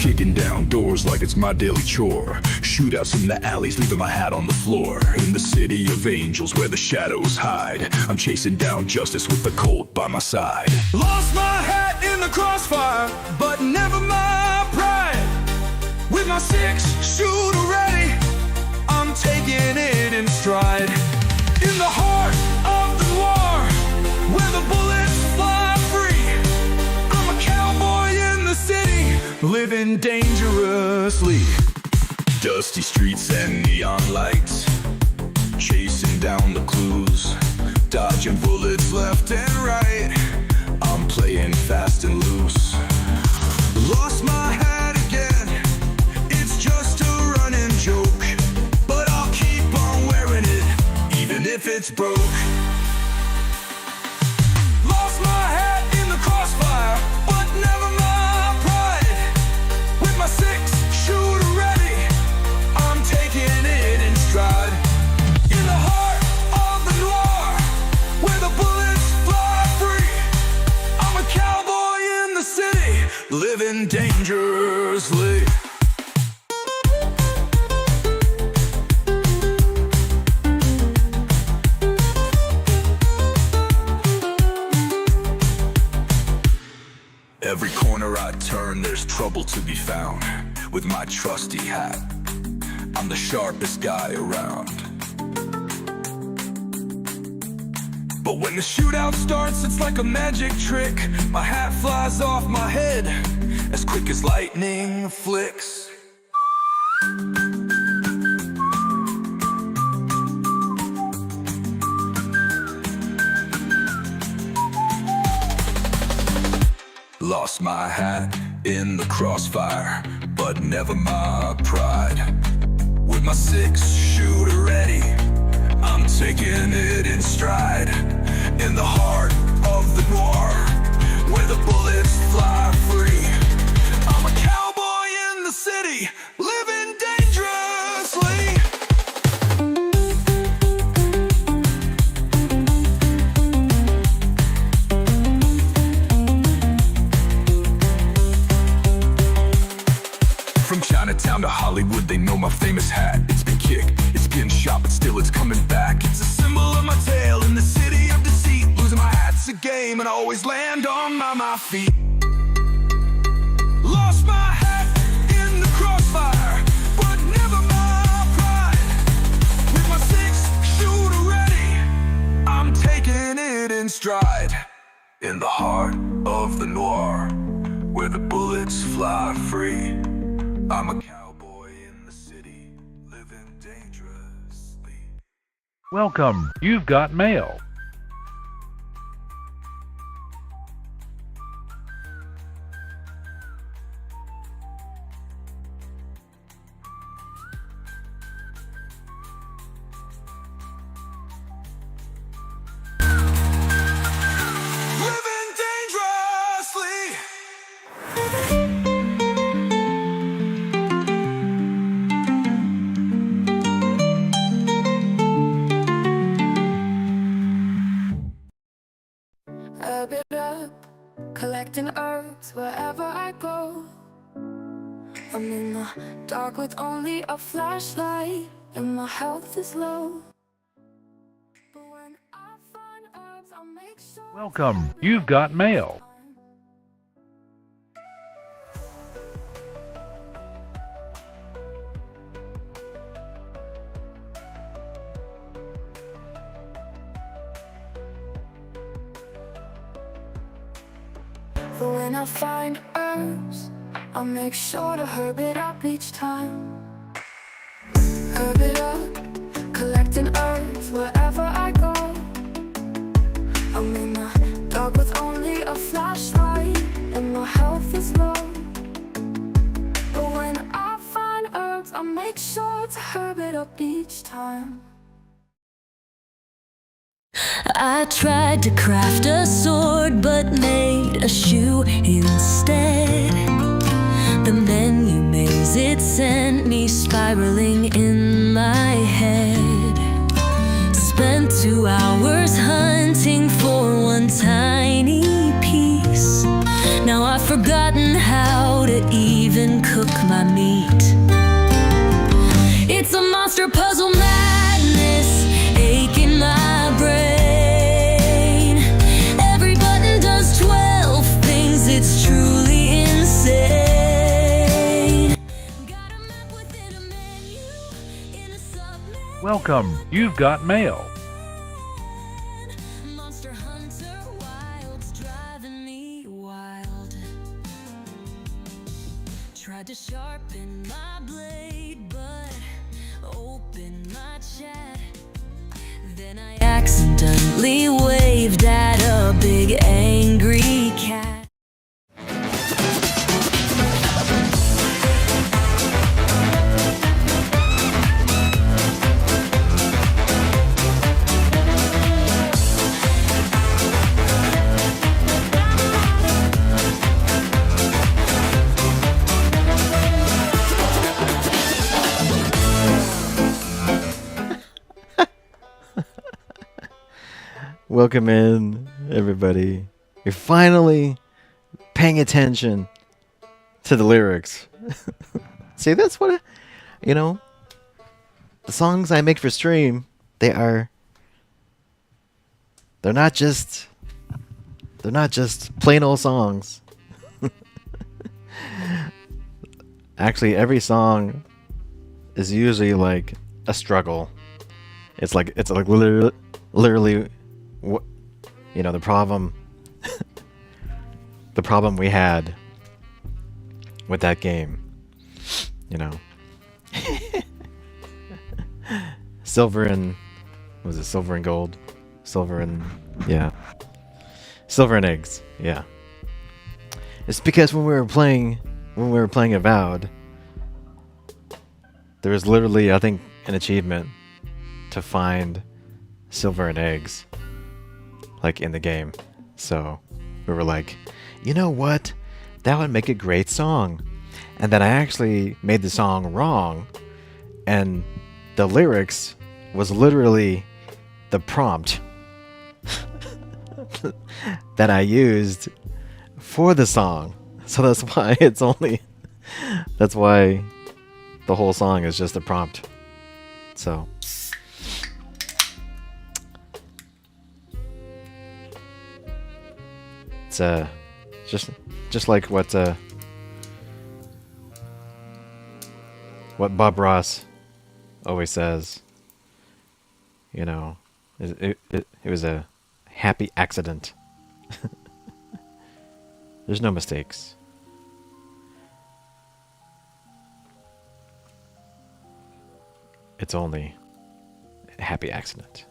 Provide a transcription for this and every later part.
kicking down doors like it's my daily chore. Shootouts in the alleys, leaving my hat on the floor. In the city of angels where the shadows hide, I'm chasing down justice with the cold by my side. Lost my hat in the crossfire, but never my pride. With my 6-shooter ready, I'm taking it in stride. In the heart of the noir, where the bullets fly free, I'm a cowboy in the city, living dangerously. Dusty streets and neon lights, chasing down the clues, dodging bullets left and right. I'm playing fast and loose. Lost my hat again, it's just a running joke, but I'll keep on wearing it, even if it's broke. Lost my hat in the crossfire, but never my pride. With my 6-shooter ready, I'm taking it in stride. In the heart of the noir, where the bullets fly free, I'm a cowboy in the city, living dangerously. Every corner I turn, there's trouble to be found. With my trusty hat, I'm the sharpest guy around. But when the shootout starts, it's like a magic trick. My hat flies off my head as quick as lightning flicks. Lost my hat in the crossfire, but never my pride. With my 6-shooter ready, I'm taking it in stride. In the heart of the noir, where the bullets fly free, I'm a cowboy in the city, living dangerously. From Chinatown to Hollywood, they know my famous hat. It's been kicked, it's been shot, but still it's coming back. It's a symbol of my tale in the city of deceit. Losing my hat's a game, and I always land on my feet. Lost my hat in the crossfire, but never my pride. With my 6-shooter ready, I'm taking it in stride. In the heart of the noir, where the bullets fly free, I'm a cowboy in the city, living dangerously. Welcome, you've got mail. Living dangerously. Herb it up, collecting herbs wherever I go. I'm in the dark with only a flashlight, and my health is low. But when I find herbs, I'll make sure. Welcome, you've got mail. But when I find herbs, I'll make sure to herb it up each time. Herb it up, collecting herbs wherever I go. I'm in the dark with only a flashlight, and my health is low. But when I find herbs, I'll make sure to herb it up each time. I tried to craft a sword, but made a shoe instead. The menu maze, it sent me spiraling in my head. Spent 2 hours hunting for one tiny piece. Now I've forgotten how to even cook meet. It's a monster puzzle madness, aching my brain. Every button does 12 things, it's truly insane. Got a map within a menu, in a submenu. Welcome, you've got mail. Monster Hunter Wild's driving me wild. Tried to sharpen my blade, but open my chat. Then I accidentally waved at a big angry cat. Welcome in, everybody. You're finally paying attention to the lyrics. See, that's what, the songs I make for stream, they're not just plain old songs. Actually, every song is usually like a struggle. It's like literally what, the problem the problem we had with that game, silver and silver and gold, silver and eggs. Yeah, it's because when we were playing Avowed, there was literally, I think, an achievement to find silver and eggs, like, in the game. So we were like, you know what? That would make a great song. And then I actually made the song wrong, and the lyrics was literally the prompt that I used for the song. So that's why the whole song is just a prompt. So it's just like what Bob Ross always says. It was a happy accident. There's no mistakes. It's only a happy accident.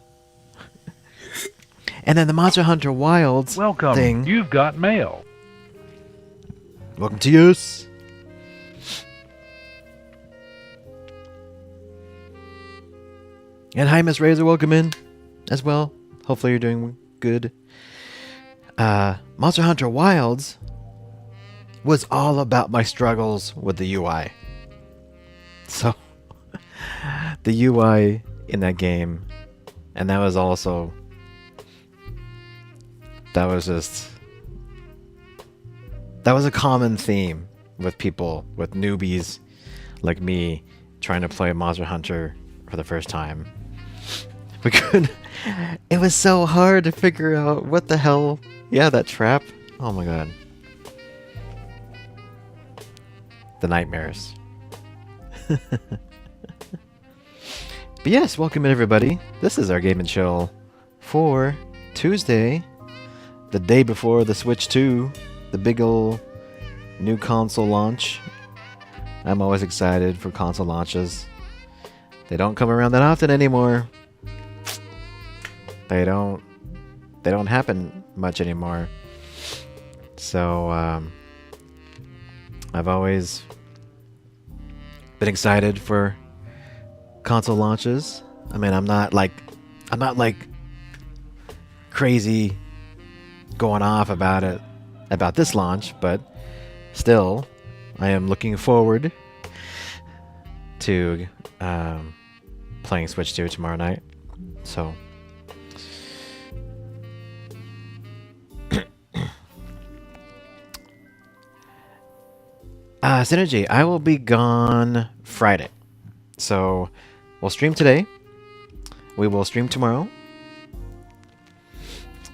And then the Monster Hunter Wilds Welcome, thing. you've got mail. Welcome to us. And hi, Miss Razor. Welcome in as well. Hopefully you're doing good. Monster Hunter Wilds was all about my struggles with the UI. So the UI in that game, and that was a common theme with people, with newbies like me trying to play Monster Hunter for the first time. It was so hard to figure out what the hell. Yeah, that trap. Oh my god. The nightmares. But yes, welcome in, everybody. This is our Game and Chill for Tuesday, the day before the Switch 2, the big ol' new console launch. I'm always excited for console launches. They don't come around that often anymore. They don't happen much anymore. So I've always been excited for console launches. I mean, I'm not like crazy going off about this launch, but still, I am looking forward to playing Switch 2 tomorrow night. So Synergy, I will be gone Friday. So we'll stream today. We will stream tomorrow.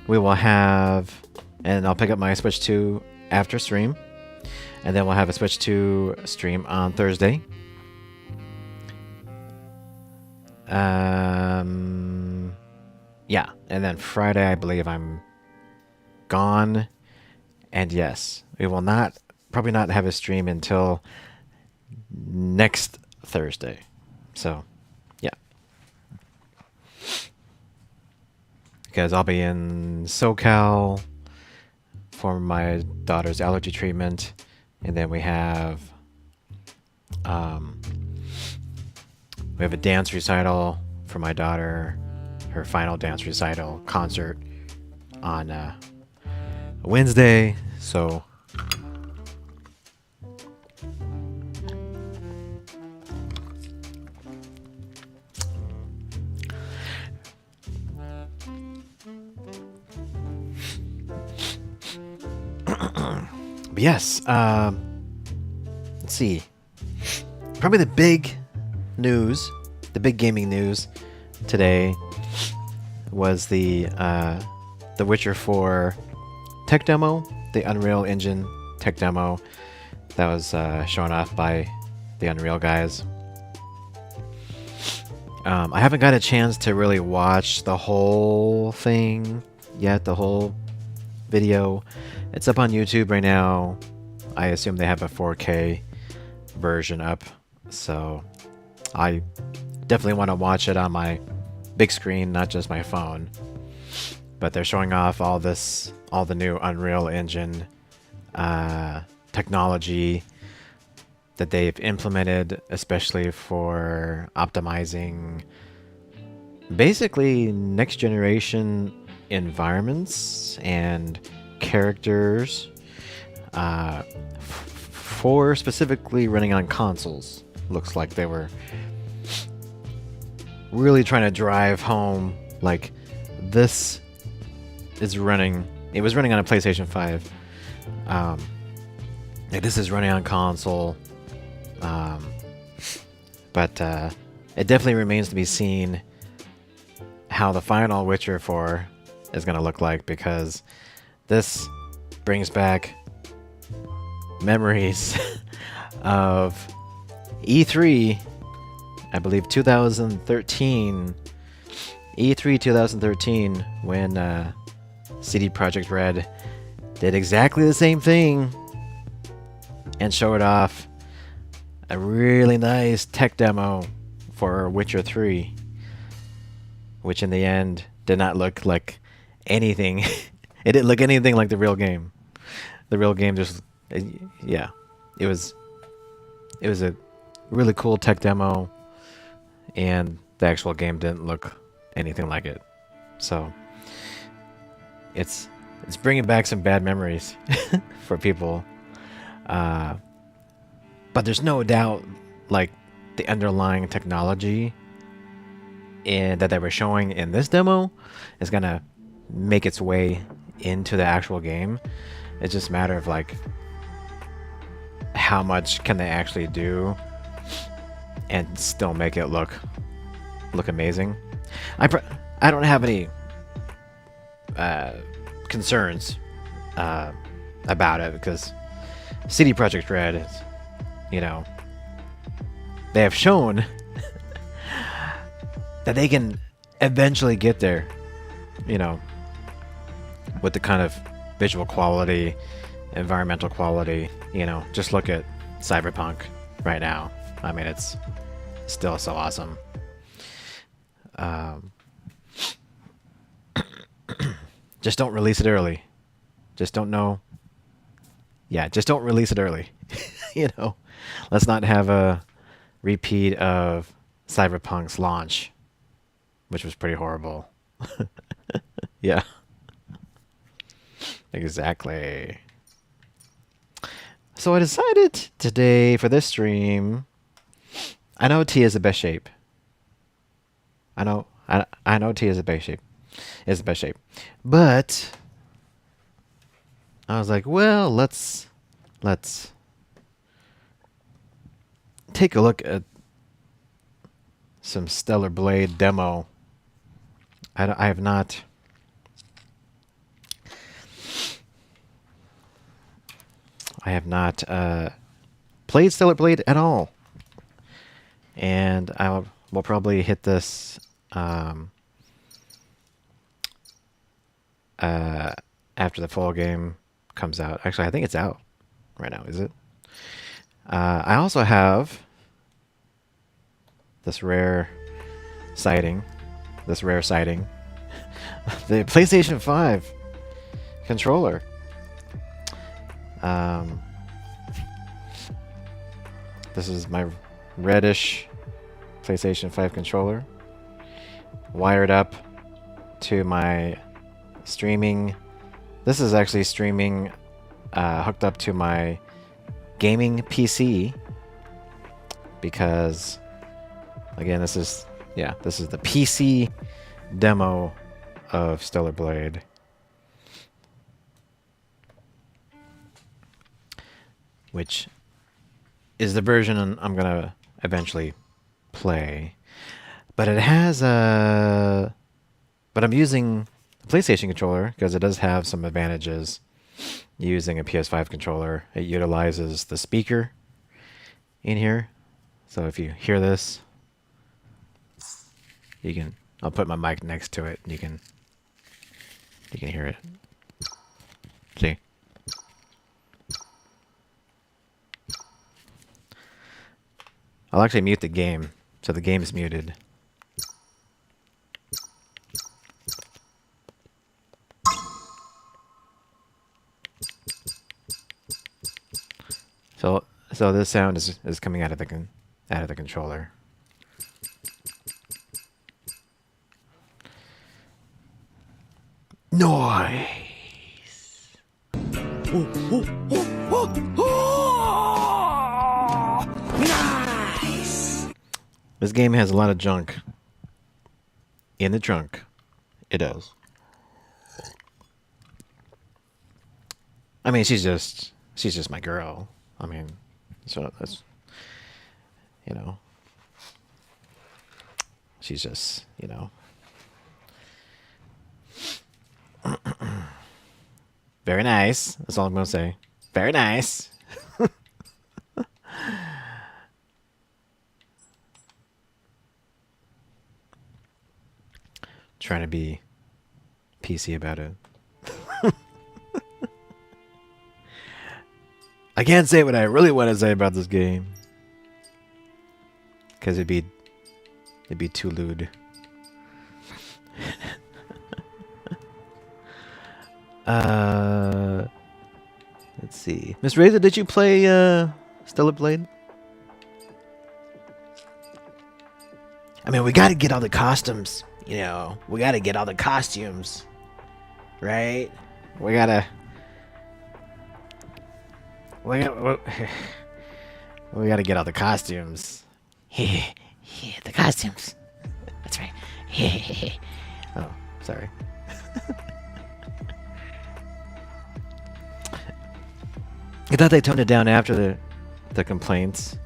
We will have, and I'll pick up my Switch 2 after stream. And then we'll have a Switch 2 stream on Thursday. Yeah, and then Friday, I believe I'm gone. And yes, we will probably not have a stream until next Thursday. So, yeah. Because I'll be in SoCal for my daughter's allergy treatment. And then we have a dance recital for my daughter, her final dance recital concert on Wednesday. So but yes, let's see. Probably the big news, the big gaming news today was the Witcher 4 tech demo, the Unreal Engine tech demo that was shown off by the Unreal guys. I haven't got a chance to really watch the whole thing yet, the whole video. It's up on YouTube right now. I assume they have a 4K version up, so I definitely want to watch it on my big screen, not just my phone. But they're showing off all the new Unreal Engine technology that they've implemented, especially for optimizing basically next generation environments and characters for specifically running on consoles. Looks like they were really trying to drive home, like, this is running, it was running on a PlayStation 5. This is running on console. But it definitely remains to be seen how the final Witcher 4 is going to look like, because this brings back memories of E3, I believe 2013, E3 2013, when CD Projekt Red did exactly the same thing and showed off a really nice tech demo for Witcher 3, which in the end did not look like anything. It didn't look anything like the real game. The real game just, yeah, it was a really cool tech demo, and the actual game didn't look anything like it. So it's bringing back some bad memories for people. But there's no doubt, like, the underlying technology that they were showing in this demo is gonna make its way into the actual game. It's just a matter of, like, how much can they actually do and still make it look amazing. I don't have any concerns about it, because CD Projekt Red is, you know, they have shown that they can eventually get there, you know, with the kind of visual quality, environmental quality. You know, just look at Cyberpunk right now. I mean, it's still so awesome. Just don't release it early. Just don't know. Yeah, just don't release it early. You know, let's not have a repeat of Cyberpunk's launch, which was pretty horrible. Yeah. Exactly. So I decided today for this stream, I know T is the best shape. I know T is the best shape. Is the best shape. But I was like, well, let's take a look at some Stellar Blade demo. I have not. I have not played Stellar Blade at all, and will probably hit this after the full game comes out. Actually, I think it's out right now. Is it? I also have this rare sighting. The PlayStation 5 controller. This is my reddish PlayStation 5 controller, wired up to my streaming. This is actually streaming hooked up to my gaming PC, because again, this is the PC demo of Stellar Blade. Which is the version I'm gonna eventually play. But it has but I'm using the PlayStation controller because it does have some advantages using a PS5 controller. It utilizes the speaker in here. So if you hear this, I'll put my mic next to it and you can hear it. See? I'll actually mute the game, so the game is muted. So this sound is coming out of the controller. Noise. Nice! This game has a lot of junk in the trunk. It does. I mean, she's just my girl. I mean, so that's, you know, she's just, you know, very nice. That's all I'm gonna say. Very nice. Trying to be PC about it. I can't say what I really want to say about this game, because it'd be too lewd. Let's see. Miss Razor, did you play Stellar Blade? I mean, we got to get all the costumes. You know, we got to get all the costumes, right? We gotta get all the costumes. Yeah, the costumes. That's right. Oh, sorry. I thought they toned it down after the complaints.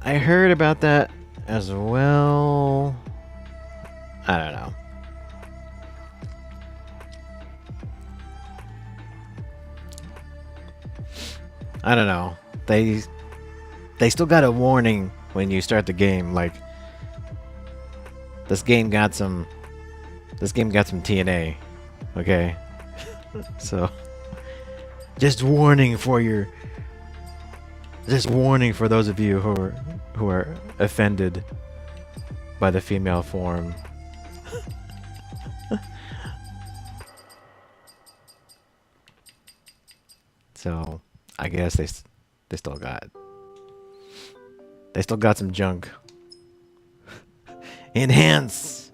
I heard about that as well. I don't know. I don't know. They still got a warning when you start the game, like this game got some TNA. Okay? So just warning for those of you who are offended by the female form. So I guess they still got some junk. Enhance.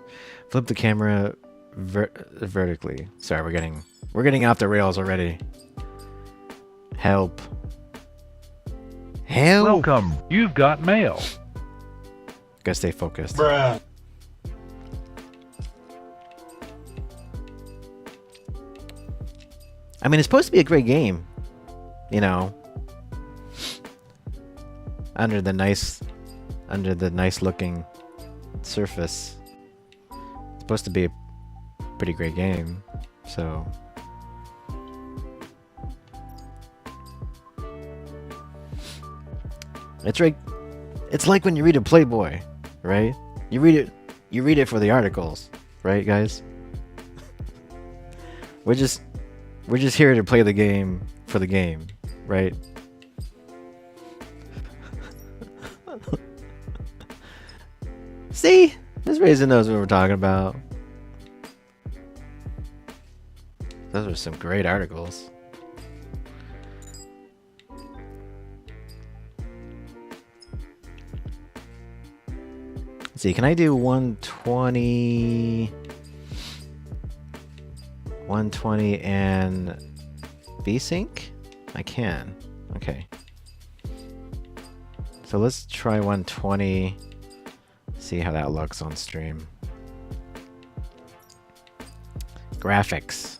Flip the camera vertically. Sorry, we're getting off the rails already. Help. Welcome. You've got mail. Gotta stay focused. Bruh. I mean, it's supposed to be a great game. You know. under the nice looking surface. It's supposed to be a pretty great game, so it's right. It's like when you read a Playboy, right? You read it for the articles, right, guys? We're just here to play the game for the game, right? See? This Raisin knows what we're talking about. Those are some great articles. Let's see, can I do 120 and VSync? I can. Okay. So let's try 120. See how that looks on stream. Graphics.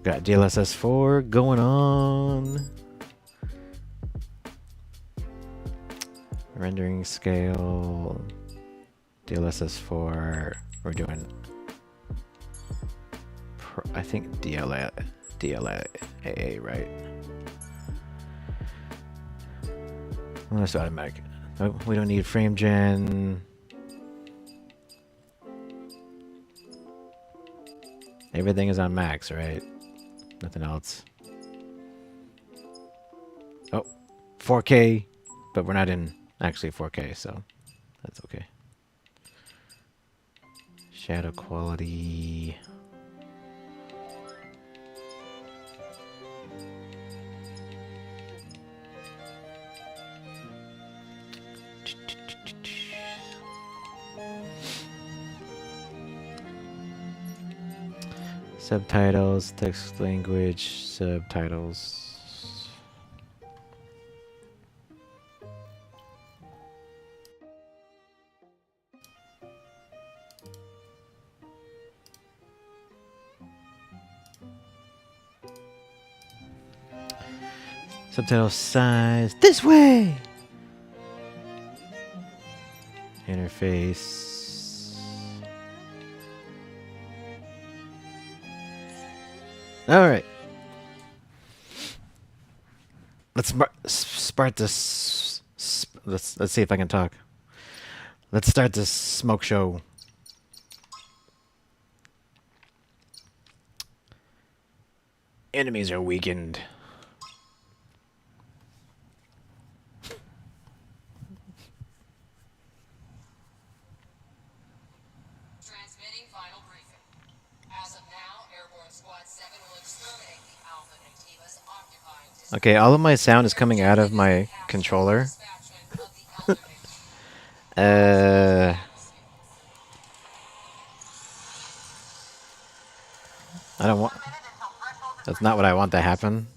Got DLSS 4 going on. Rendering scale. DLSS 4. We're doing. I think DLAA, right? Well, that's automatic. Oh, we don't need frame gen. Everything is on max, right? Nothing else. Oh, 4K, but we're not in actually 4K, so that's okay. Shadow quality. Subtitles, text language, subtitles. Subtitle size this way. Interface. All right. Let's start this. Let's see if I can talk. Let's start this smoke show. Enemies are weakened. Transmitting final briefing. As of now, Airborne Squad 7 will exterminate the Alpha Nativa's occupying district. Okay, all of my sound is coming out of my controller. I don't want. That's not what I want to happen.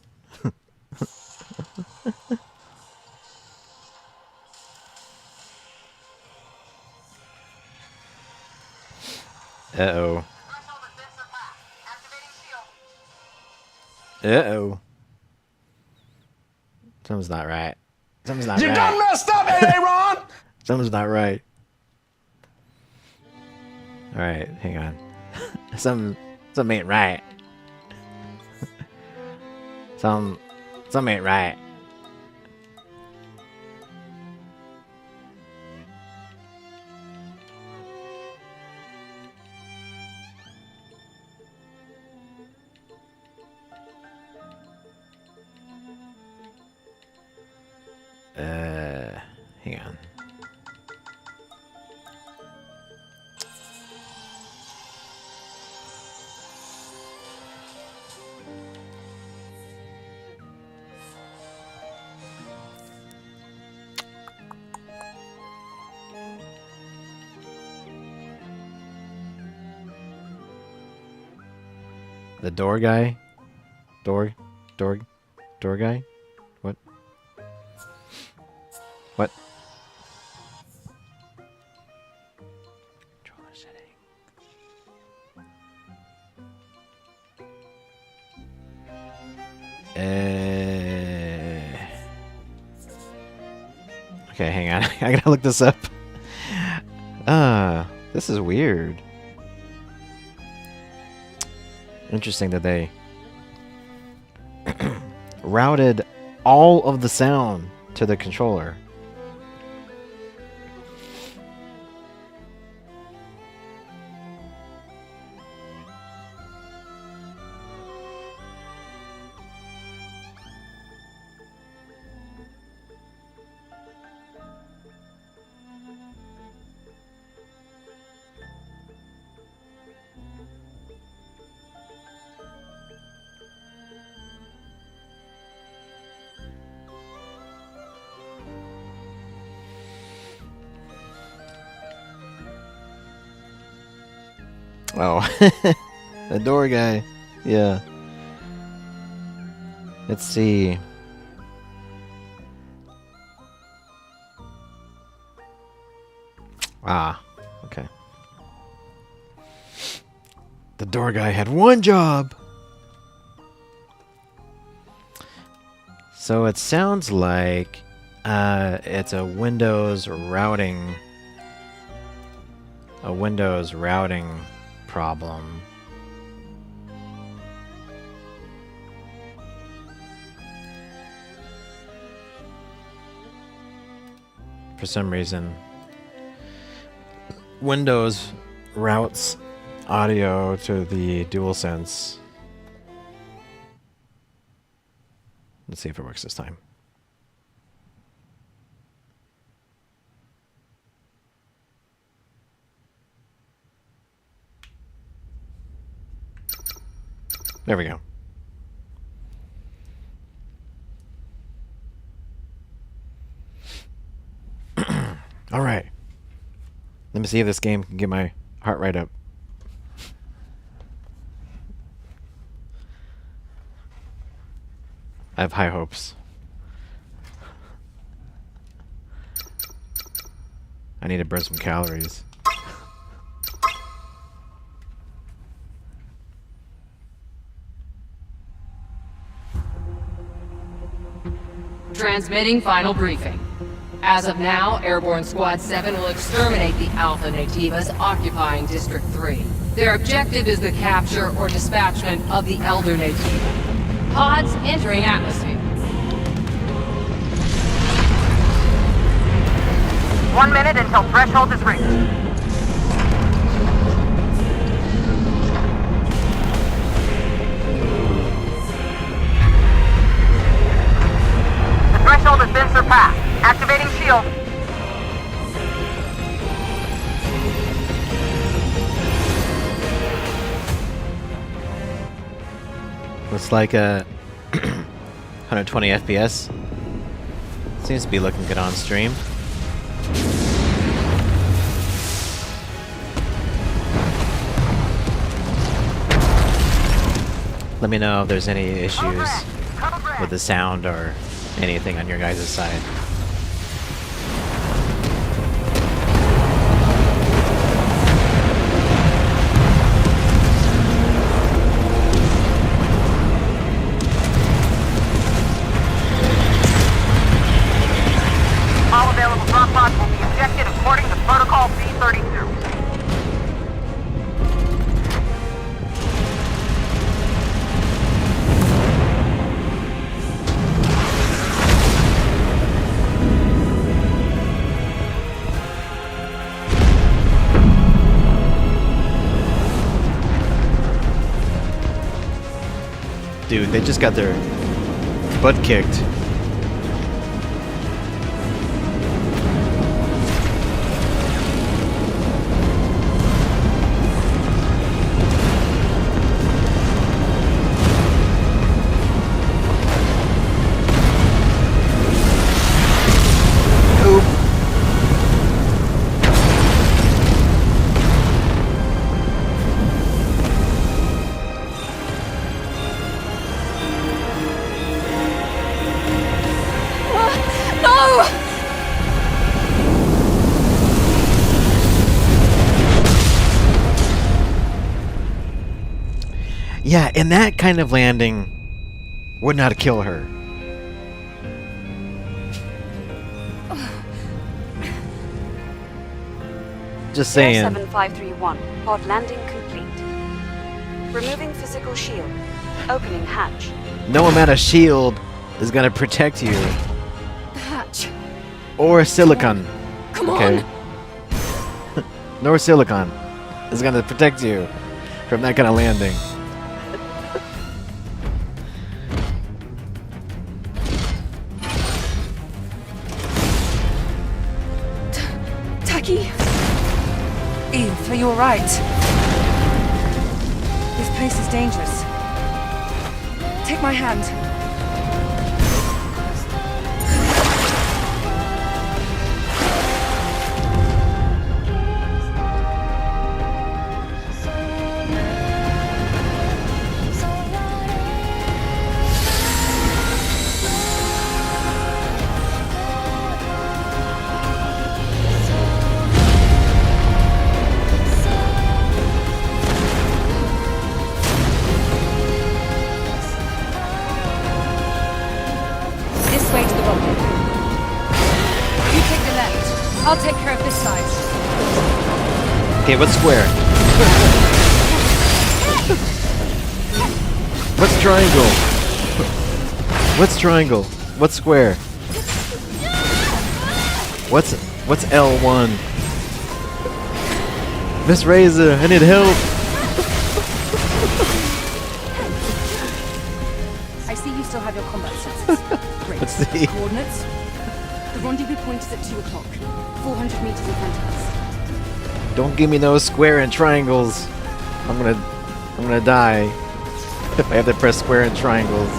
Uh-oh. Uh-oh. Something's not right. Something's not right. You done messed up, Aaron! Something's not right. Alright, hang on. Something ain't right. Something ain't right. Hang on. The door guy? Door guy? What? What? Controller setting. Okay, hang on. I gotta look this up. This is weird. Interesting that they routed all of the sound to the controller. Oh, the door guy. Yeah. Let's see. Ah, okay. The door guy had one job. So it sounds like it's a Windows routing problem. For some reason, Windows routes audio to the DualSense. Let's see if it works this time. There we go. All right. Let me see if this game can get my heart rate up. I have high hopes. I need to burn some calories. Transmitting final briefing. As of now, Airborne Squad 7 will exterminate the Alpha Nativas occupying District 3. Their objective is the capture or dispatchment of the Elder Nativa. Pods entering atmosphere. 1 minute until threshold is reached. The threshold has been surpassed. Activating shield. Looks like 120 FPS. Seems to be looking good on stream. Let me know if there's any issues with the sound or anything on your guys' side. All available drop pods will be ejected according to Protocol B32. Dude, they just got their butt kicked. Yeah, and that kind of landing would not kill her. Just saying. 7531. Pod landing complete. Removing physical shield. Opening hatch. No amount of shield is gonna protect you. The hatch. Or silicon. Come Okay. on. Nor silicon is gonna protect you from that kind of landing. Taki. Eve, are you alright? This place is dangerous. Take my hand. This way to the rocket. You take the left. I'll take care of this side. Okay, what's square? What's triangle? What's triangle? What's square? What's L1? Miss Razor, I need help. I see you still have your combat sensors. Great. Let's see. Coordinates? The rendezvous point is at 2 o'clock. 400 meters in front of us. Don't give me those square and triangles. I'm gonna die if I have to press square and triangles.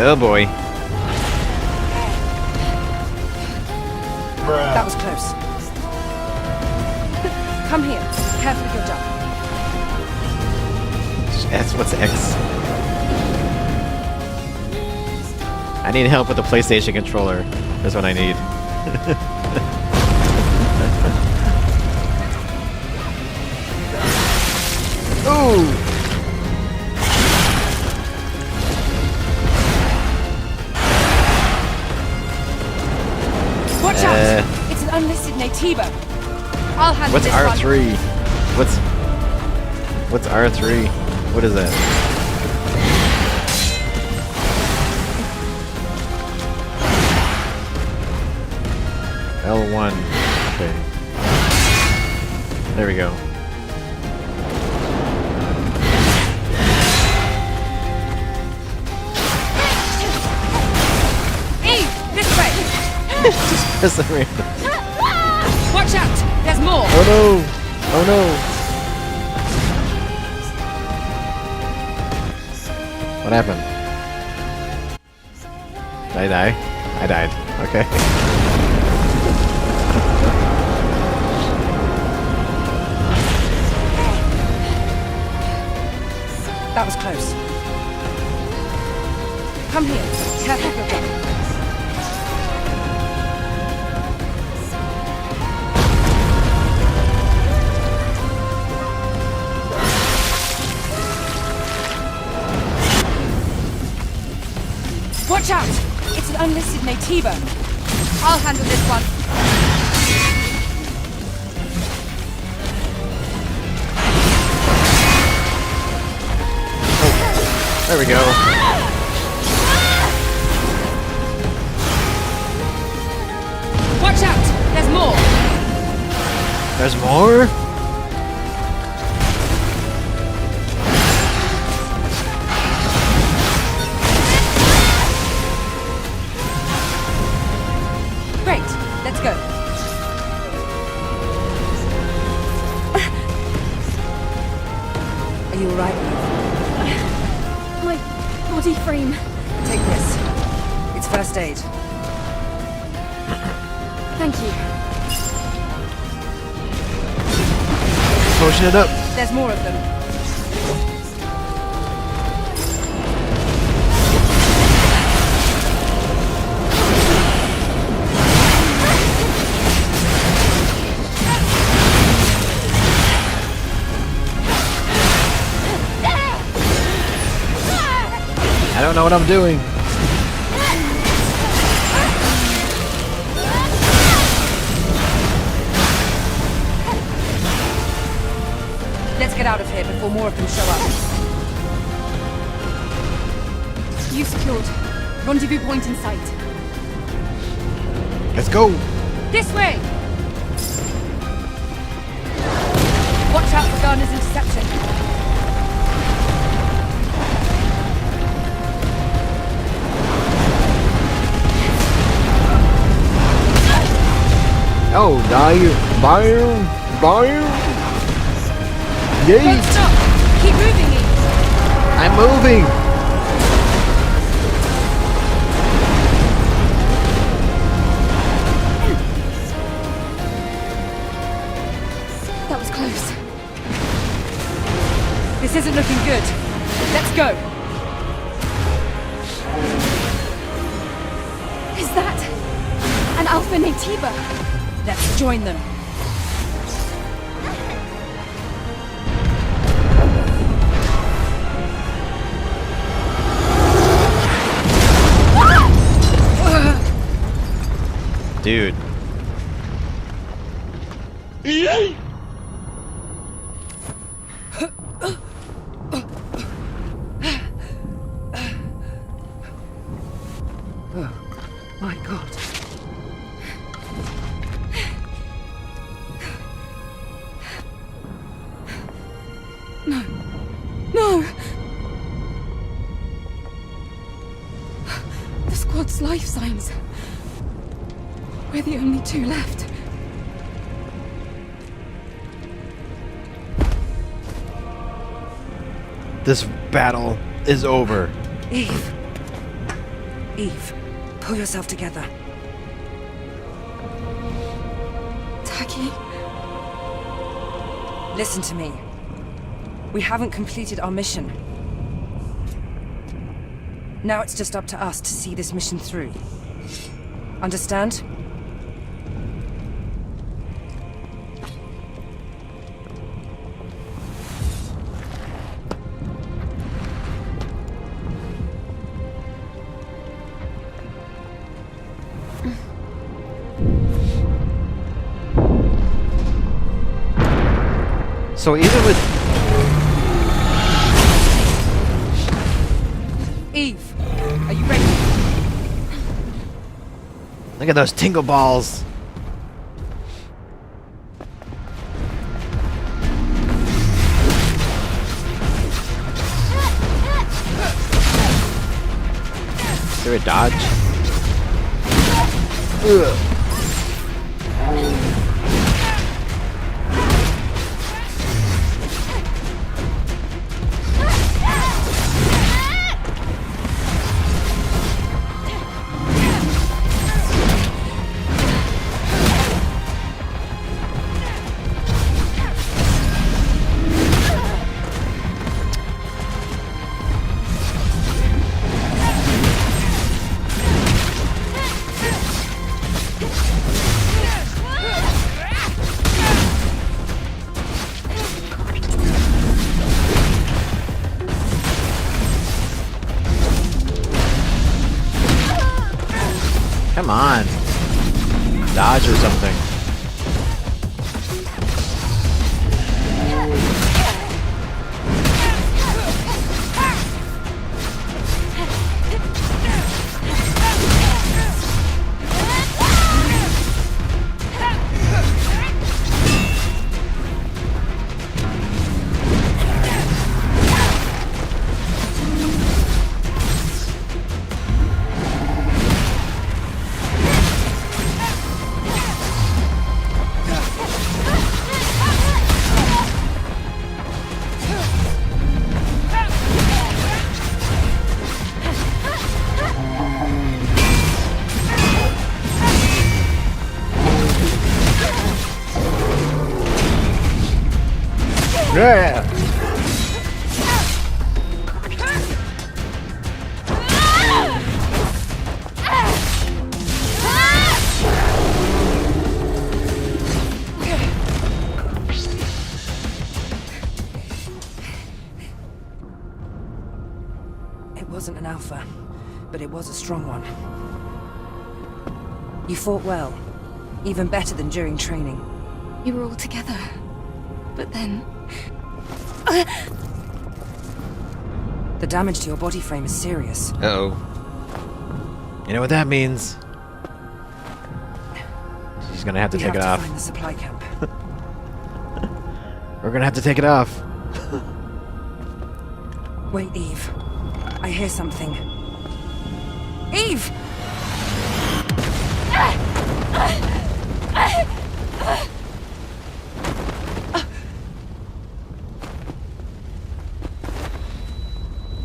Oh boy. That was close. Come here. Careful with your jump. That's what's X. I need help with the PlayStation controller. That's what I need. Ooh! Watch out! It's an unlisted Nativo. I'll handle What's this R3? What's R3? What is that? L1. Okay. There we go. Eve, this way. Just press the random. Watch out! There's more. Oh no! Oh no! What happened? Did I die? I died. Okay. That was close. Come here. Careful with your jump. Watch out! It's an unlisted Nativo. I'll handle this one. There we go. Watch out! There's more. There's more? Great. Let's go. Are you alright, love? My body frame. Take this. It's first aid. Thank you. Potion it up. There's more of them. I don't know what I'm doing. Let's get out of here before more of them show up. You secured. Rendezvous point in sight. Let's go. This way! Watch out for Garner's interception. Oh, die. Fire. Fire. Yay. Don't stop! Keep moving, Eve! I'm moving. That was close. This isn't looking good. Let's go. Is that an Alpha Nativa? Let's join them. Dude. My God. No. No! The squad's life signs. We're the only two left. This battle is over. Eve. Eve, pull yourself together. Taki? Listen to me. We haven't completed our mission. Now it's just up to us to see this mission through. Understand? So even with Eve, are you ready? look at those tingle balls. Is there a dodge? Ugh. Come on. Dodge or something. Yeah. wasn't an alpha, but it was a strong one. You fought well, even better than during training. We were all together, but then... The damage to your body frame is serious. Uh-oh. You know what that means? She's gonna have to take it off. Find the supply camp. We're gonna have to take it off. Wait, Eve. I hear something. Eve!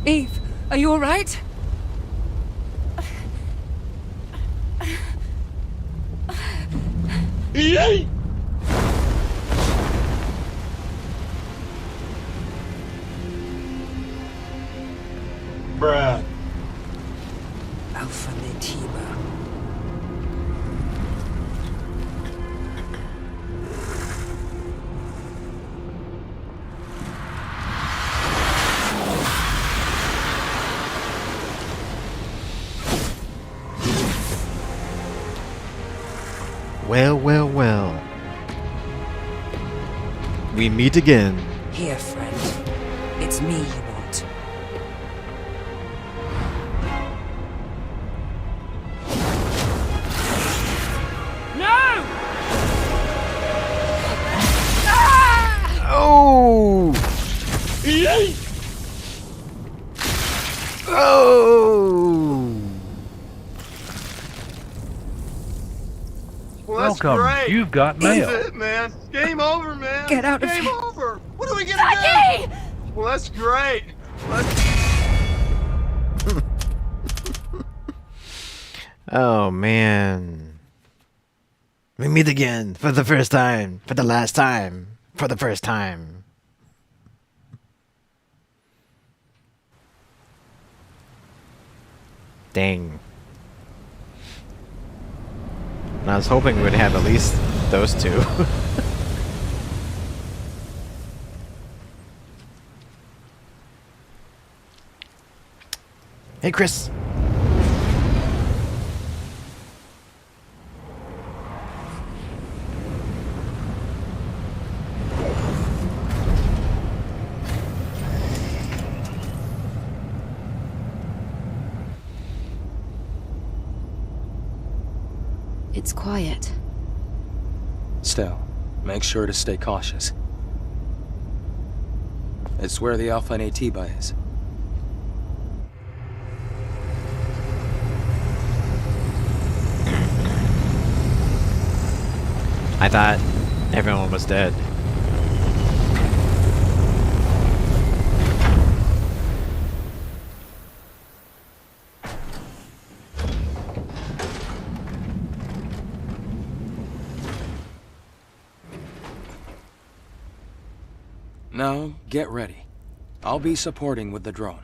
Eve, are you alright? Bruh. Alpha Natiba. Well, well, well. We meet again. Here, friend. It's me you want. Oh! Oh! Well, that's Welcome. great. You've got mail. That's it, man. It's game over, man. Get out of Game here. over. What are we gonna do? Well, that's great. Oh man. We meet again for the first time, for the last time, for the first time. Dang. And I was hoping we'd have at least those two. Hey, Chris. It's quiet. Still, make sure to stay cautious. It's where the Alpha Natiba is. I thought everyone was dead. Now, get ready. I'll be supporting with the drone.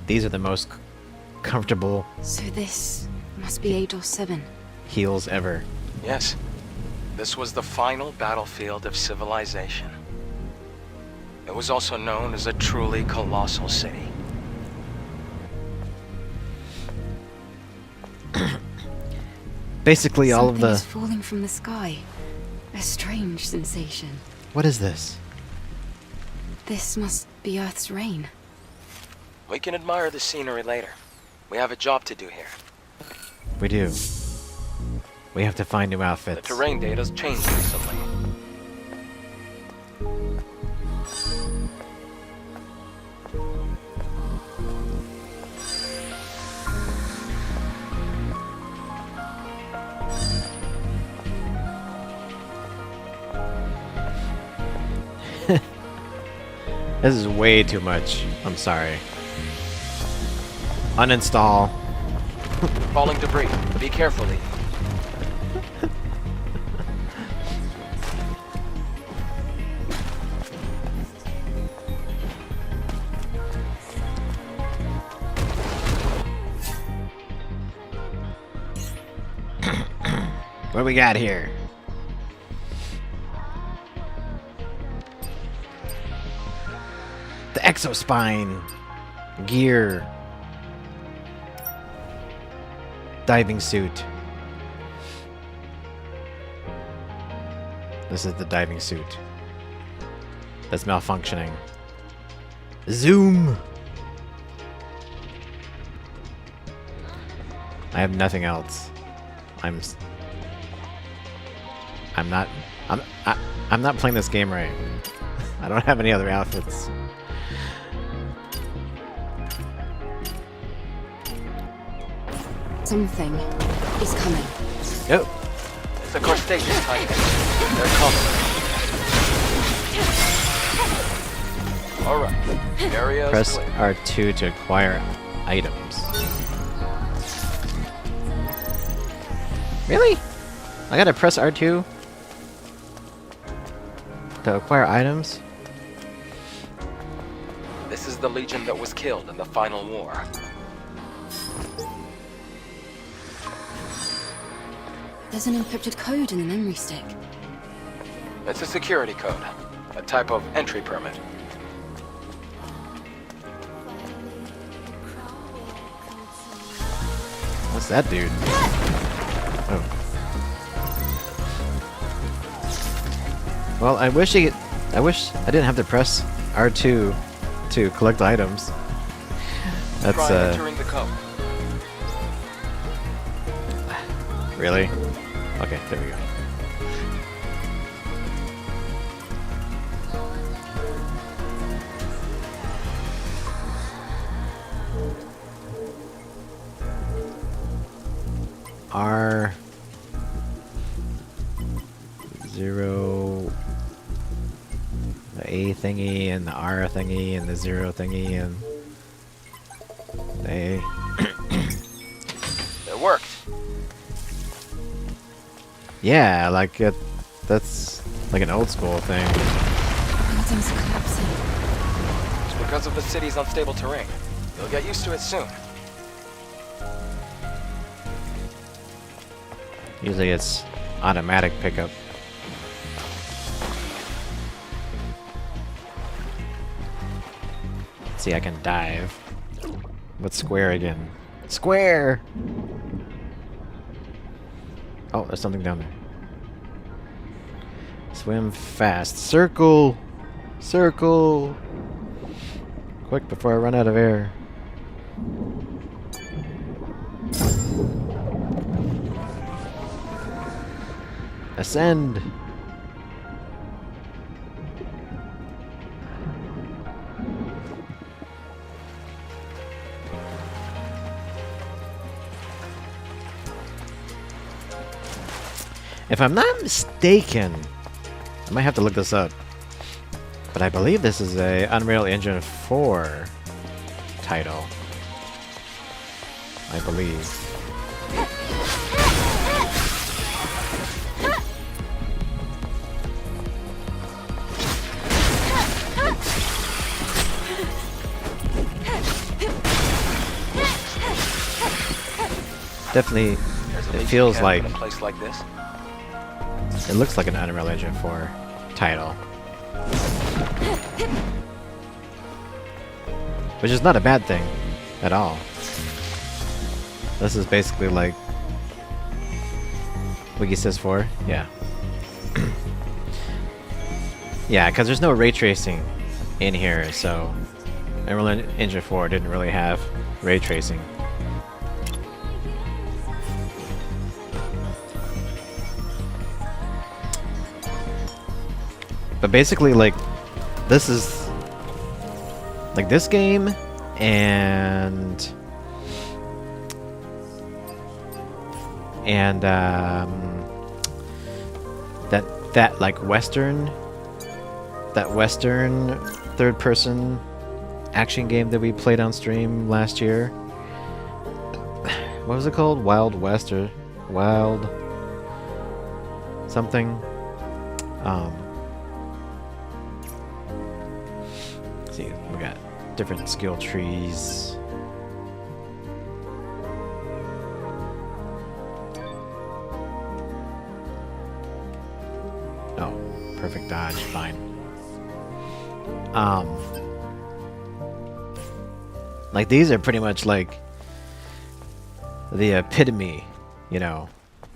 These are the most comfortable So this must be ADOS-7. heels ever. Yes. This was the final battlefield of civilization. It was also known as a truly colossal city. Basically, all of Something the... is falling from the sky. A strange sensation. What is this? This must be Earth's rain. We can admire the scenery later. We have a job to do here. We do. We have to find new The outfits. terrain data's changed recently. This is way too much. I'm sorry. Uninstall. Falling debris. Be careful, Lee. What we got here? The exospine gear. Diving suit. This is the diving suit that's malfunctioning. Zoom. I have nothing else. I'm not playing this game right. I don't have any other outfits. Something is coming. Yep. It's a crustacean type. They're coming. Alright. Area is Press clear. R2 to acquire items. Really? I gotta press R2 to acquire items? This is the Legion that was killed in the final war. There's an encrypted code in the memory stick. It's a security code. A type of entry permit. What's that dude? Oh. Well, I wish I didn't have to press R2 to collect items. That's Try entering the code. Really? Okay, there we go. R0 the A thingy and the R thingy and the 0 thingy and the A. It worked. Yeah, like that's like an old school thing. Buildings are collapsing. It's because of the city's unstable terrain. You'll get used to it soon. Usually it's automatic pickup. Let's see, I can dive. What's square again? Square! Oh, there's something down there. Swim fast. Circle! Circle! Quick before I run out of air. Ascend! If I'm not mistaken, I might have to look this up, but I believe this is a Unreal Engine 4 title. I believe. Definitely, it feels like in a place like this. it looks like an Unreal Engine 4 title, which is not a bad thing at all. This is basically like WikiSys 4, yeah. Yeah, because there's no ray tracing in here, so Unreal Engine 4 didn't really have ray tracing. But basically, like, this is like this game and that like Western third-person action game that we played on stream last year. What was it called? Wild West or Wild something? See, we got different skill trees. Perfect dodge, fine. Like these are pretty much like the epitome, you know,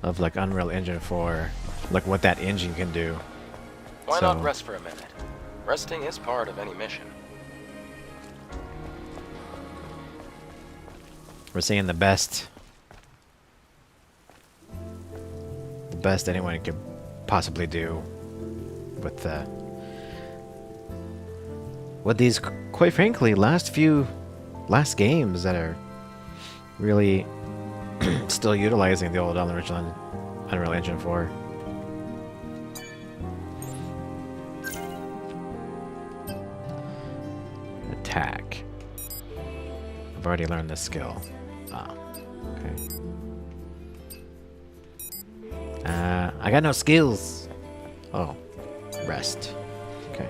of like Unreal Engine 4, like what that engine can do. Why not rest for a minute? Resting is part of any mission. We're seeing the best anyone could possibly do with these, quite frankly, last games that are really still utilizing the old Unreal Engine 4. Attack. I've already learned this skill. Ah, okay. I got no skills. Oh, rest. Okay.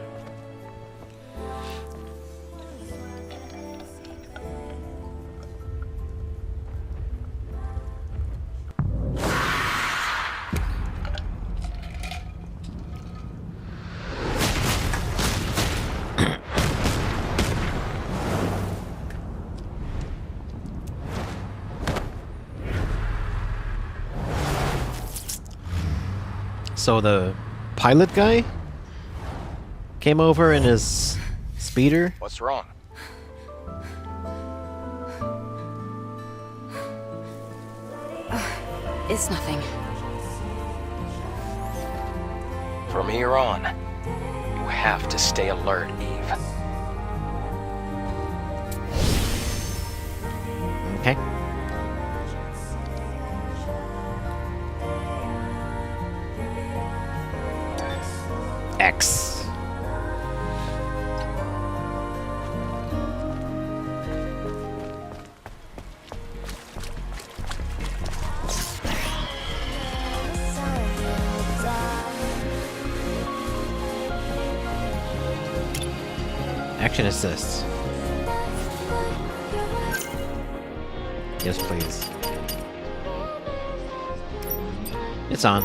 So the pilot guy came over in his speeder? What's wrong? It's nothing. From here on, you have to stay alert, Eve. Okay. X. Action assist. Yes, please. It's on.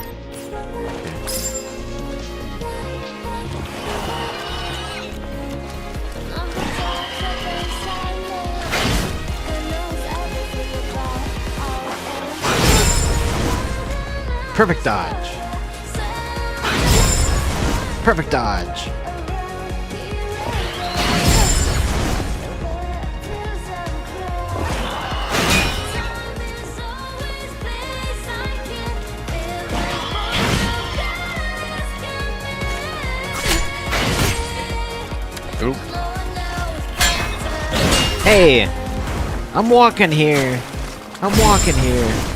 Perfect dodge. Perfect dodge. Oop. Hey, I'm walking here. I'm walking here.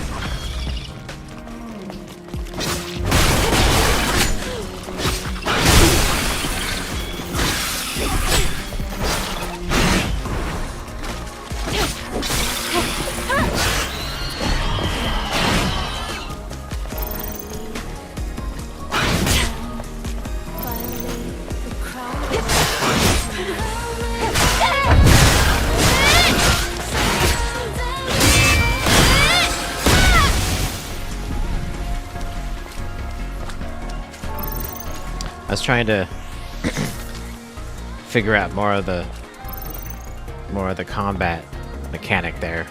I was trying to figure out more of the combat mechanic there.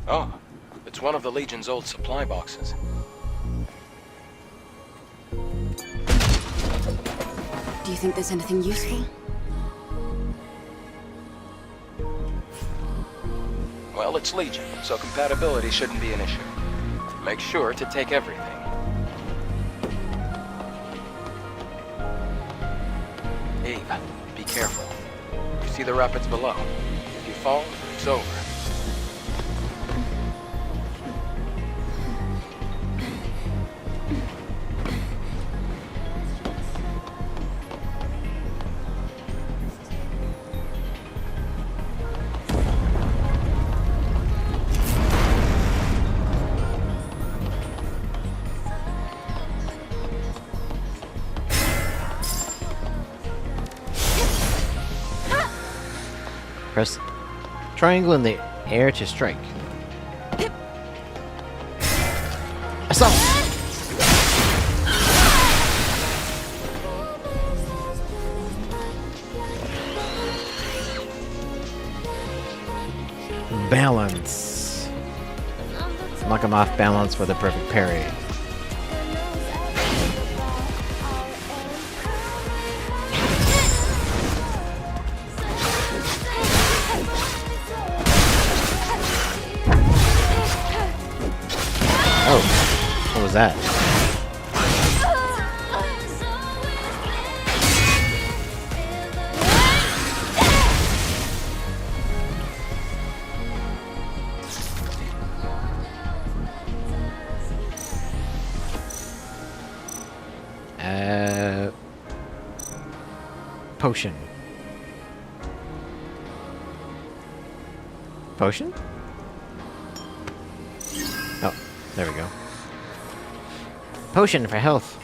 Oh, it's one of the Legion's old supply boxes. Do you think there's anything useful? Well, it's Legion, so compatibility shouldn't be an issue. Make sure to take everything. Eve, be careful. You see the rapids below? If you fall, it's over. Press triangle in the air to strike. Assault! Balance. Knock him off balance with a perfect parry. Oh, what was that? Potion. Potion? Oh, there we go. Potion for health.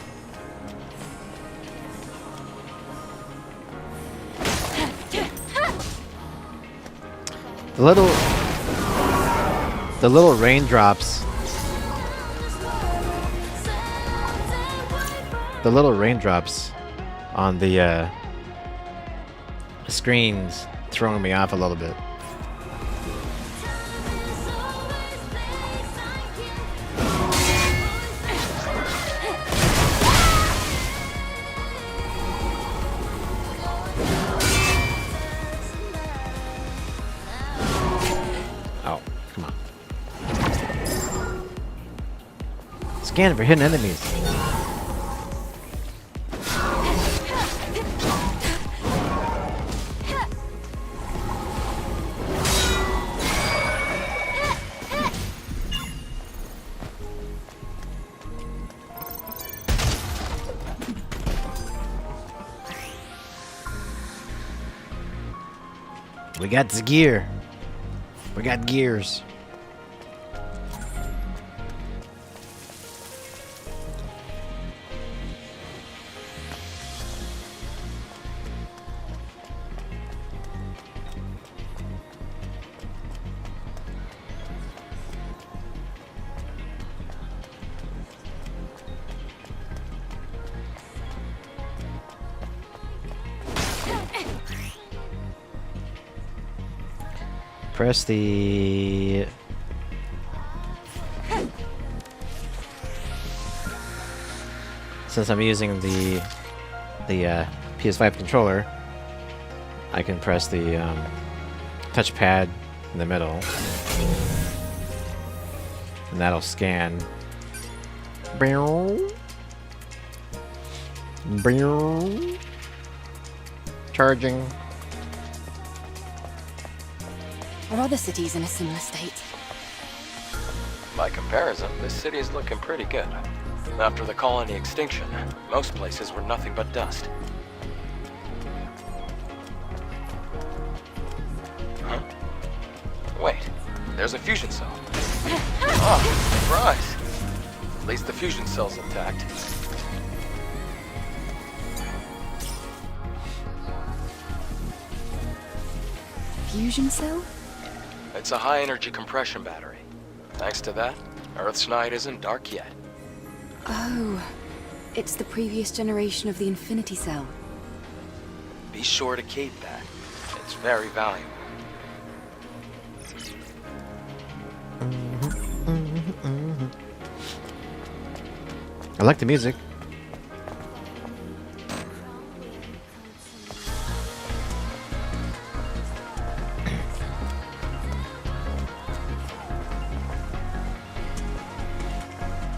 The little raindrops. The little raindrops on the screen's throwing me off a little bit. Oh, come on. Scan for hidden enemies. We got the gear. We got gears. Press the... Since I'm using the PS5 controller, I can press the touchpad in the middle, and that'll scan. Charging. Are other cities in a similar state? By comparison, this city is looking pretty good. After the colony extinction, most places were nothing but dust. Huh? Wait, there's a fusion cell. Oh, surprise! At least the fusion cell's intact. Fusion cell? It's a high-energy compression battery. Thanks to that, Earth's night isn't dark yet. Oh, it's the previous generation of the Infinity Cell. Be sure to keep that. It's very valuable. I like the music.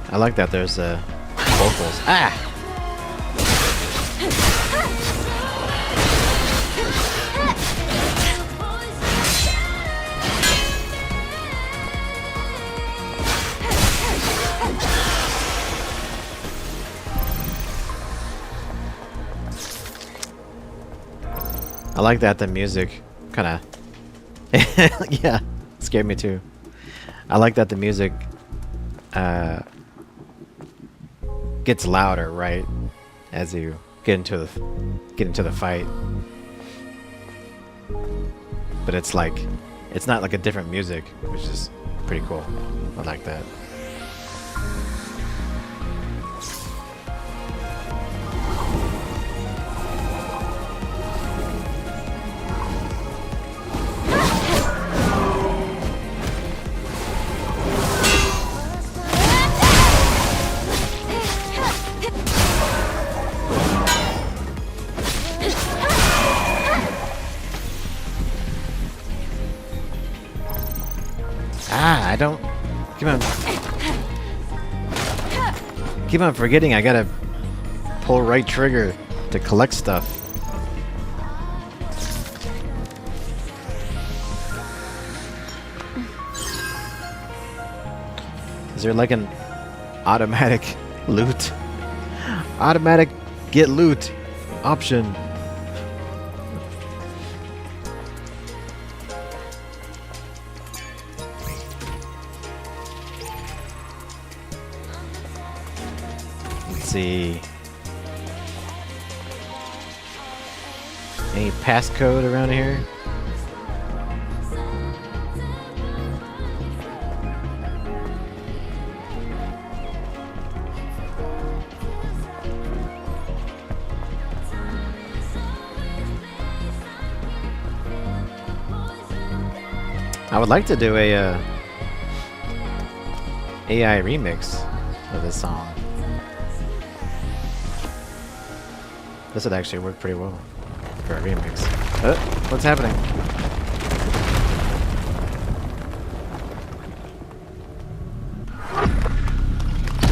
I like that there's vocals. Ah! I like that the music kind of yeah, scared me too. I like that the music gets louder, right, as you get into the fight. but it's like, it's not like a different music, which is pretty cool. I like that. Ah, I don't... Keep on forgetting I gotta pull right trigger to collect stuff. Is there like an automatic loot? Automatic get loot option. See, any passcode around here? I would like to do a AI remix of this song. This would actually work pretty well for a remix. What's happening?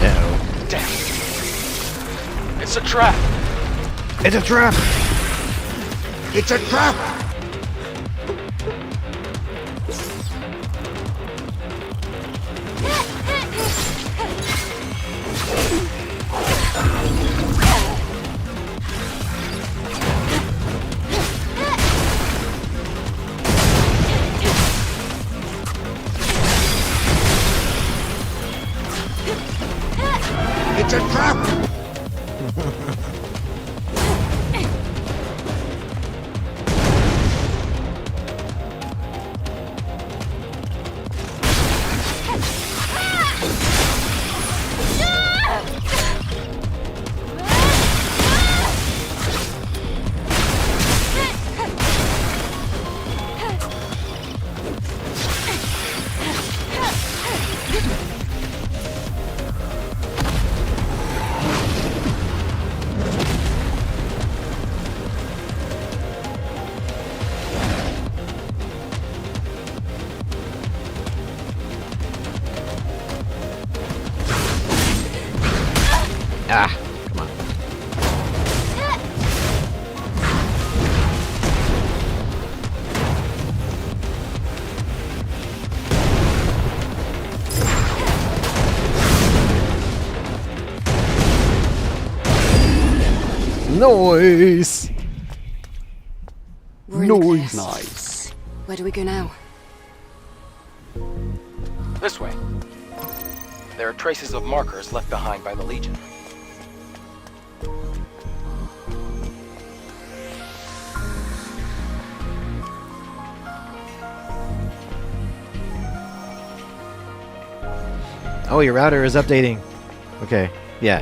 No. Damn. It's a trap. It's a trap. It's a trap! It's a trap! Ah, come on. Noise. We're in the clear. Nice. Where do we go now? This way. There are traces of markers left behind by the Legion. Oh, your router is updating. Okay, yeah.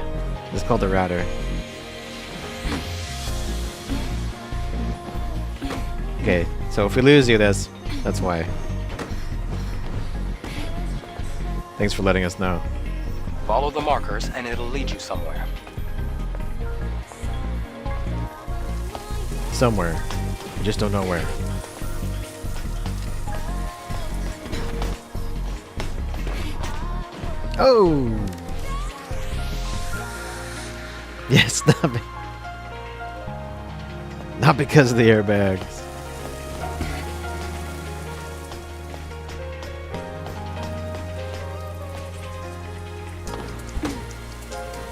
It's called the router. Okay, so if we lose you, that's why. Thanks for letting us know. Follow the markers and it'll lead you somewhere. Somewhere. I just don't know where. Oh! Yes, not because of the airbags.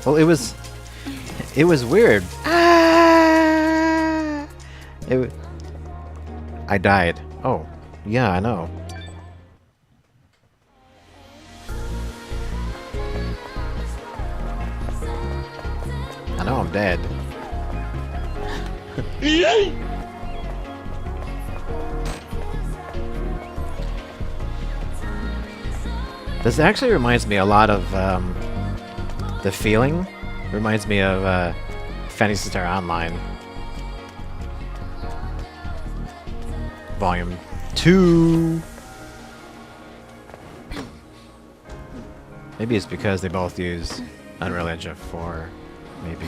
Well, it was weird. Ah! I died. Oh, yeah, I know. I know I'm dead. This actually reminds me a lot of the feeling. Reminds me of Phantasy Star Online. Volume 2. Maybe it's because they both use Unreal Engine 4. Maybe.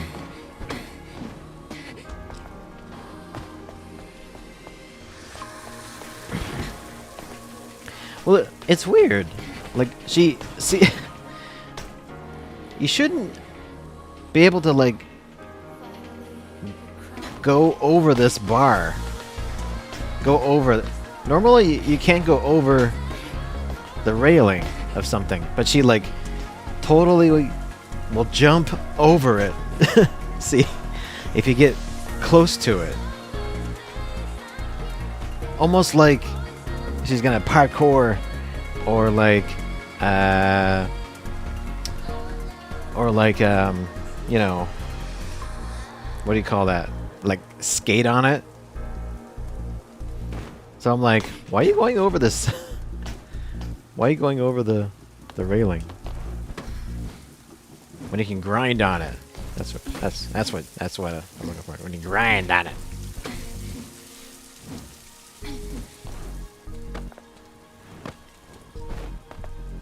Well, it's weird. Like, see, you shouldn't be able to, like, go over this bar. Go over. Normally, you can't go over the railing of something, but she, like, totally will jump over it. See, if you get close to it. Almost like she's gonna parkour, or like, you know, what do you call that? Like skate on it. So I'm like, why are you going over this? Why are you going over the railing when you can grind on it? That's what I'm looking for. When you grind on it.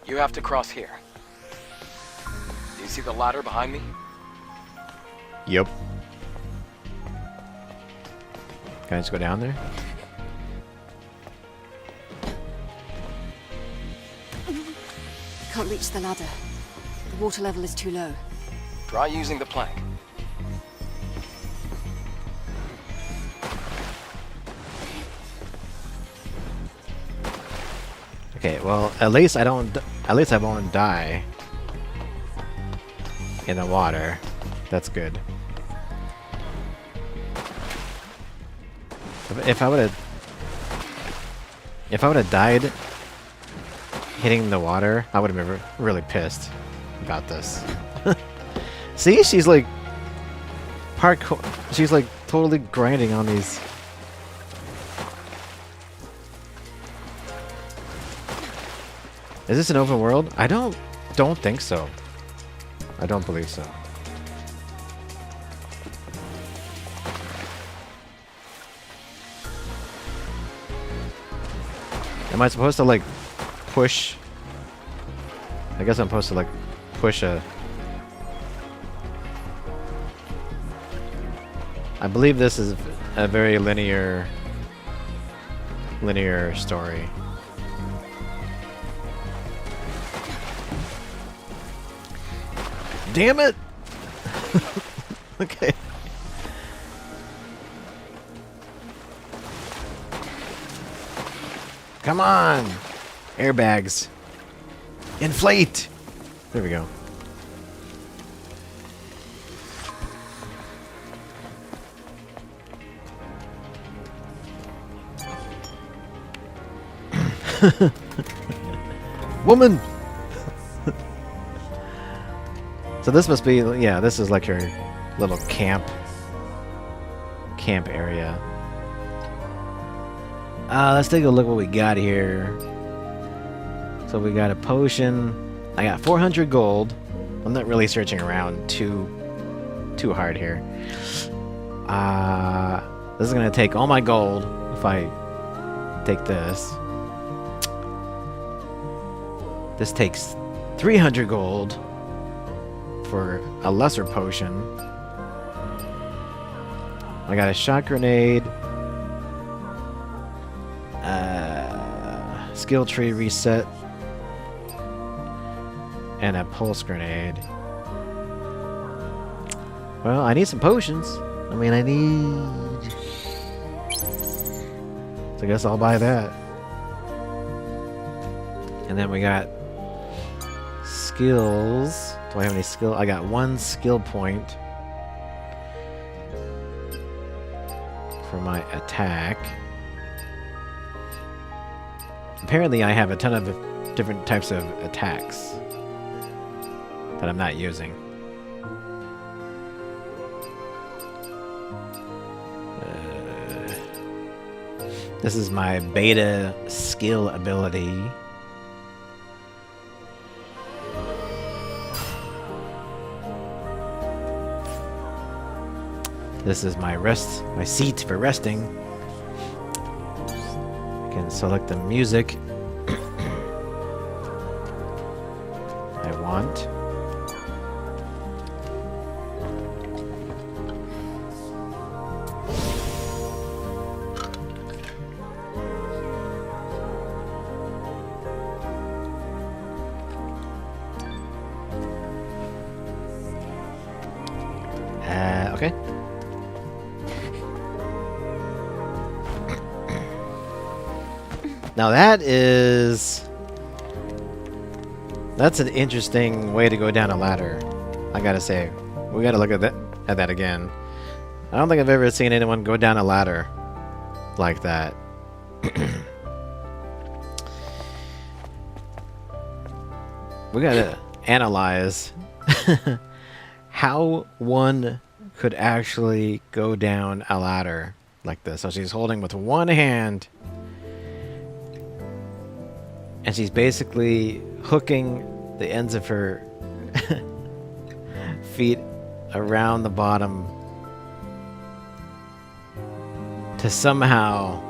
You have to cross here. Do you see the ladder behind me? Yep. Can I just go down there? Can't reach the ladder. The water level is too low. Try using the plank. Okay, well, at least I don't. At least I won't die in the water. That's good. If I would have died hitting the water, I would have been really pissed about this. See, she's like parkour. She's like totally grinding on these. Is this an open world? I don't think so. I don't believe so. Am I supposed to like push? I guess I'm supposed to like push a. I believe this is a very linear story. Damn it! Okay. Come on! Airbags. Inflate! There we go. Woman! So this must be, yeah, this is like your little camp area. Let's take a look what we got here. So we got a potion. I got 400 gold. I'm not really searching around too hard here. This is gonna take all my gold if I take this. This takes 300 gold for a lesser potion. I got a shot grenade, skill tree reset, and a pulse grenade. Well, I need some potions. I mean, I need... So I guess I'll buy that. And then we got skills. Do I have any skill? I got 1 skill point for my attack. Apparently I have a ton of different types of attacks that I'm not using. This is my beta skill ability. This is my seat for resting. I can select the music I want. Okay. Now that's an interesting way to go down a ladder. I gotta say, we gotta look at that again. I don't think I've ever seen anyone go down a ladder like that. We gotta analyze how one could actually go down a ladder like this. So she's holding with one hand, and she's basically hooking the ends of her feet around the bottom to somehow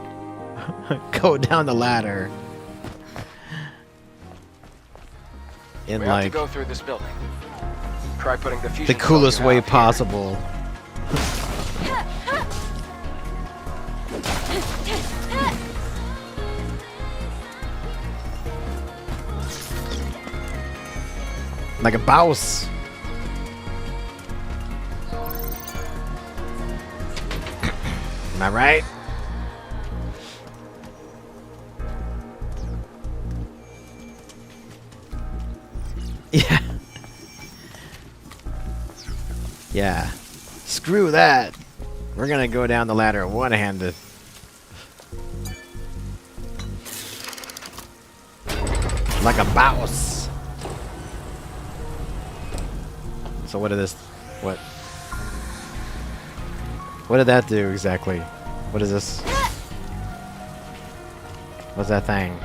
go down the ladder in We have to go through this building. Try putting the fusion coolest cell way out here. possible. Like a bouse. Am I right? Yeah. Yeah. Screw that. We're gonna go down the ladder one-handed. Like a bouse. So what did that do exactly? What is this? What's that thing?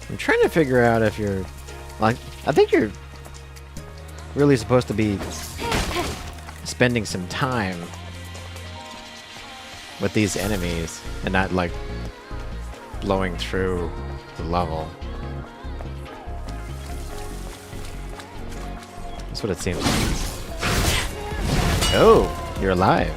I'm trying to figure out if you're like, I think you're really supposed to be spending some time with these enemies and not like blowing through the level. That's what it seems like. Oh, you're alive.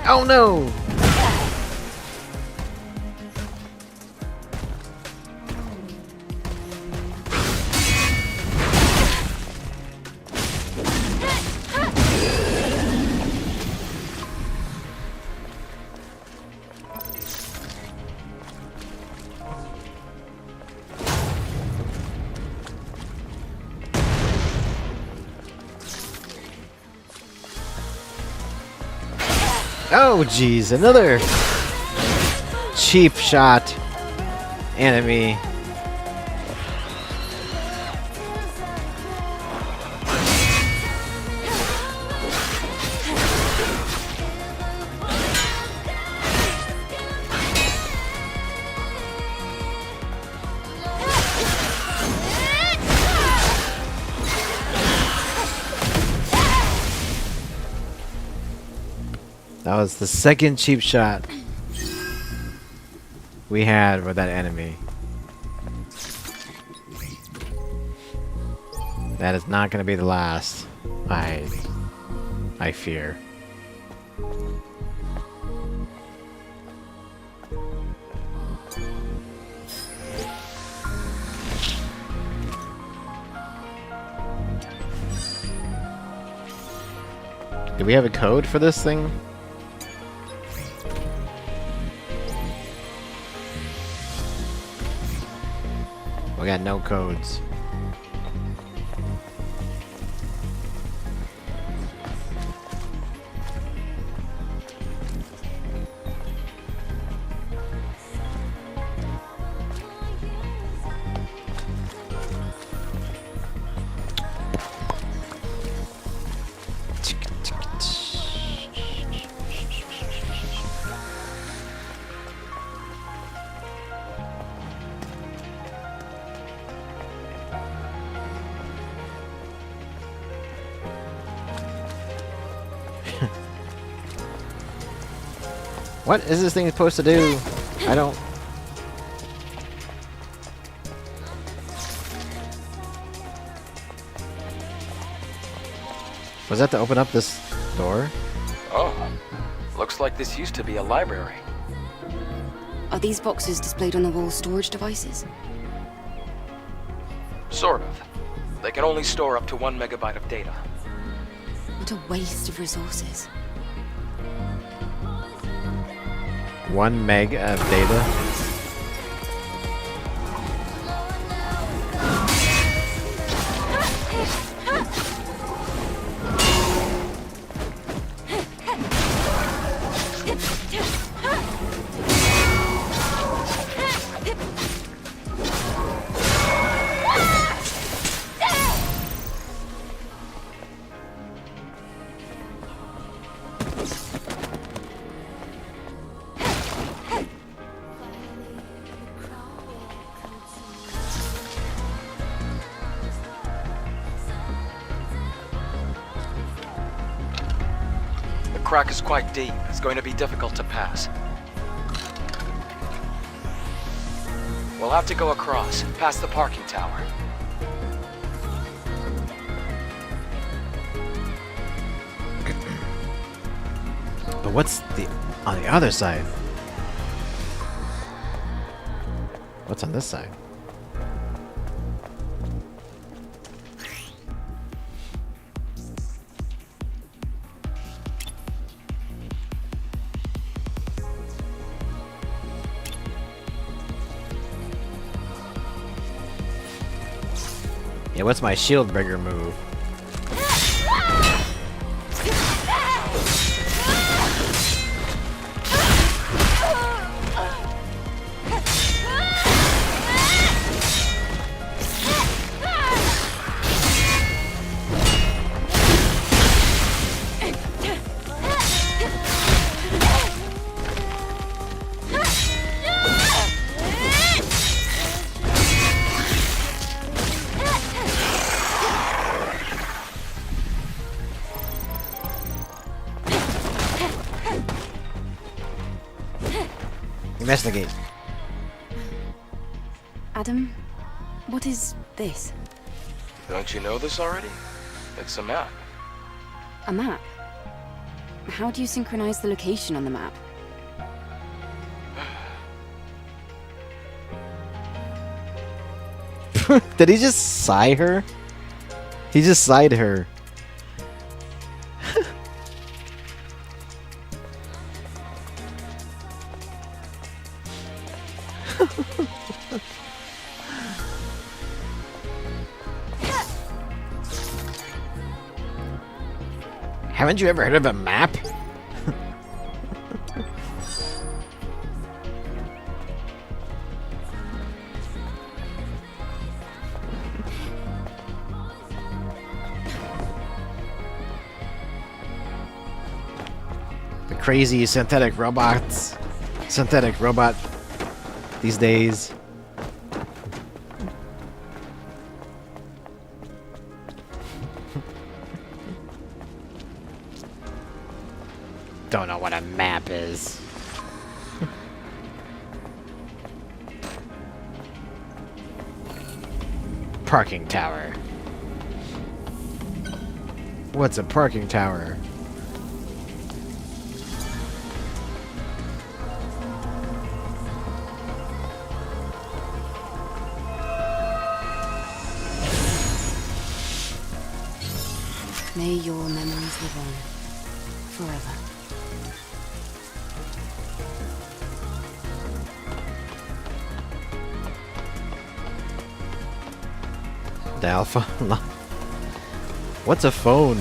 Oh no! Oh geez, another cheap shot enemy. That was the second cheap shot we had with that enemy. That is not going to be the last, I fear. Do we have a code for this thing? We got no codes. What is this thing supposed to do? I don't... Was that to open up this door? Oh, looks like this used to be a library. Are these boxes displayed on the wall storage devices? Sort of. They can only store up to 1 megabyte of data. What a waste of resources. 1 meg of data. The crack is quite deep. It's going to be difficult to pass. We'll have to go across, past the parking tower. But what's on the other side? What's on this side? Yeah, what's my shield breaker move? Investigate. Adam, what is this? Don't you know this already? It's a map. A map? How do you synchronize the location on the map? Did he just sigh her? He just sighed her. Haven't you ever heard of a map? The crazy synthetic robot these days. Don't know what a map is. Parking tower. What's a parking tower? May your memories live on. Forever. The Alpha. What's a phone?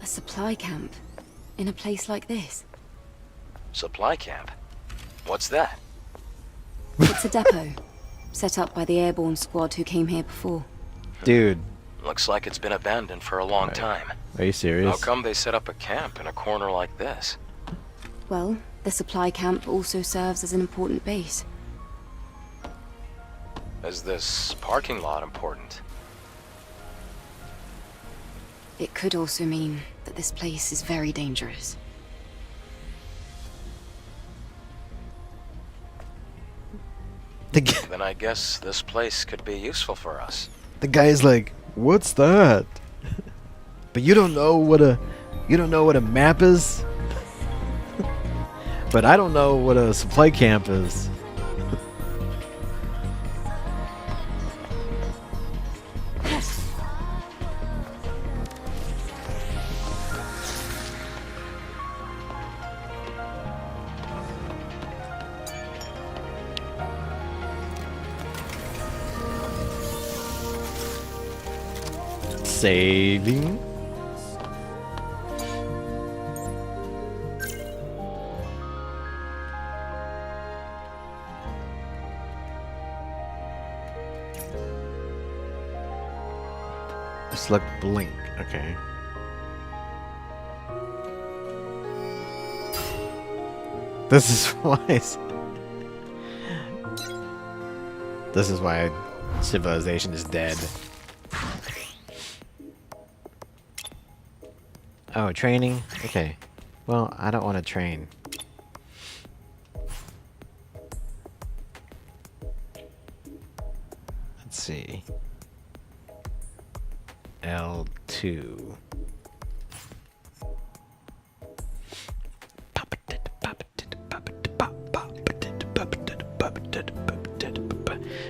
A supply camp. In a place like this. Supply camp? What's that? It's a depot. Set up by the airborne squad who came here before. Dude. Looks like it's been abandoned for a long time. Are you serious? How come they set up a camp in a corner like this? Well, the supply camp also serves as an important base. Is this parking lot important? It could also mean that this place is very dangerous. Then I guess this place could be useful for us. The guy's like, "What's that?" But you don't know what a map is. But I don't know what a supply camp is. Saving. Select blink. Okay. This is why. This is why civilization is dead. Oh, training? Okay. Well, I don't want to train. Let's see. L2.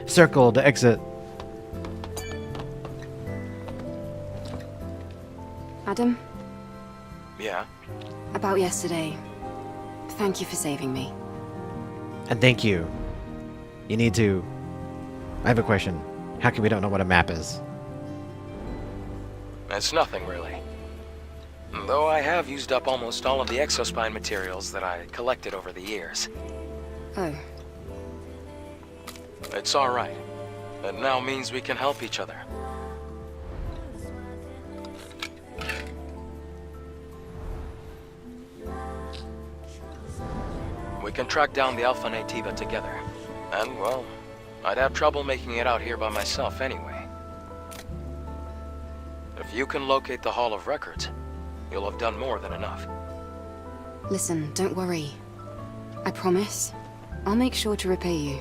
Circle to exit. Adam? Yeah? About yesterday. Thank you for saving me. And thank you. You need to... I have a question. How come we don't know what a map is? It's nothing, really. Though I have used up almost all of the exospine materials that I collected over the years. Oh. It's alright. It now means we can help each other. We can track down the Alpha Nativa together. And, well, I'd have trouble making it out here by myself anyway. If you can locate the Hall of Records, you'll have done more than enough. Listen, don't worry. I promise. I'll make sure to repay you.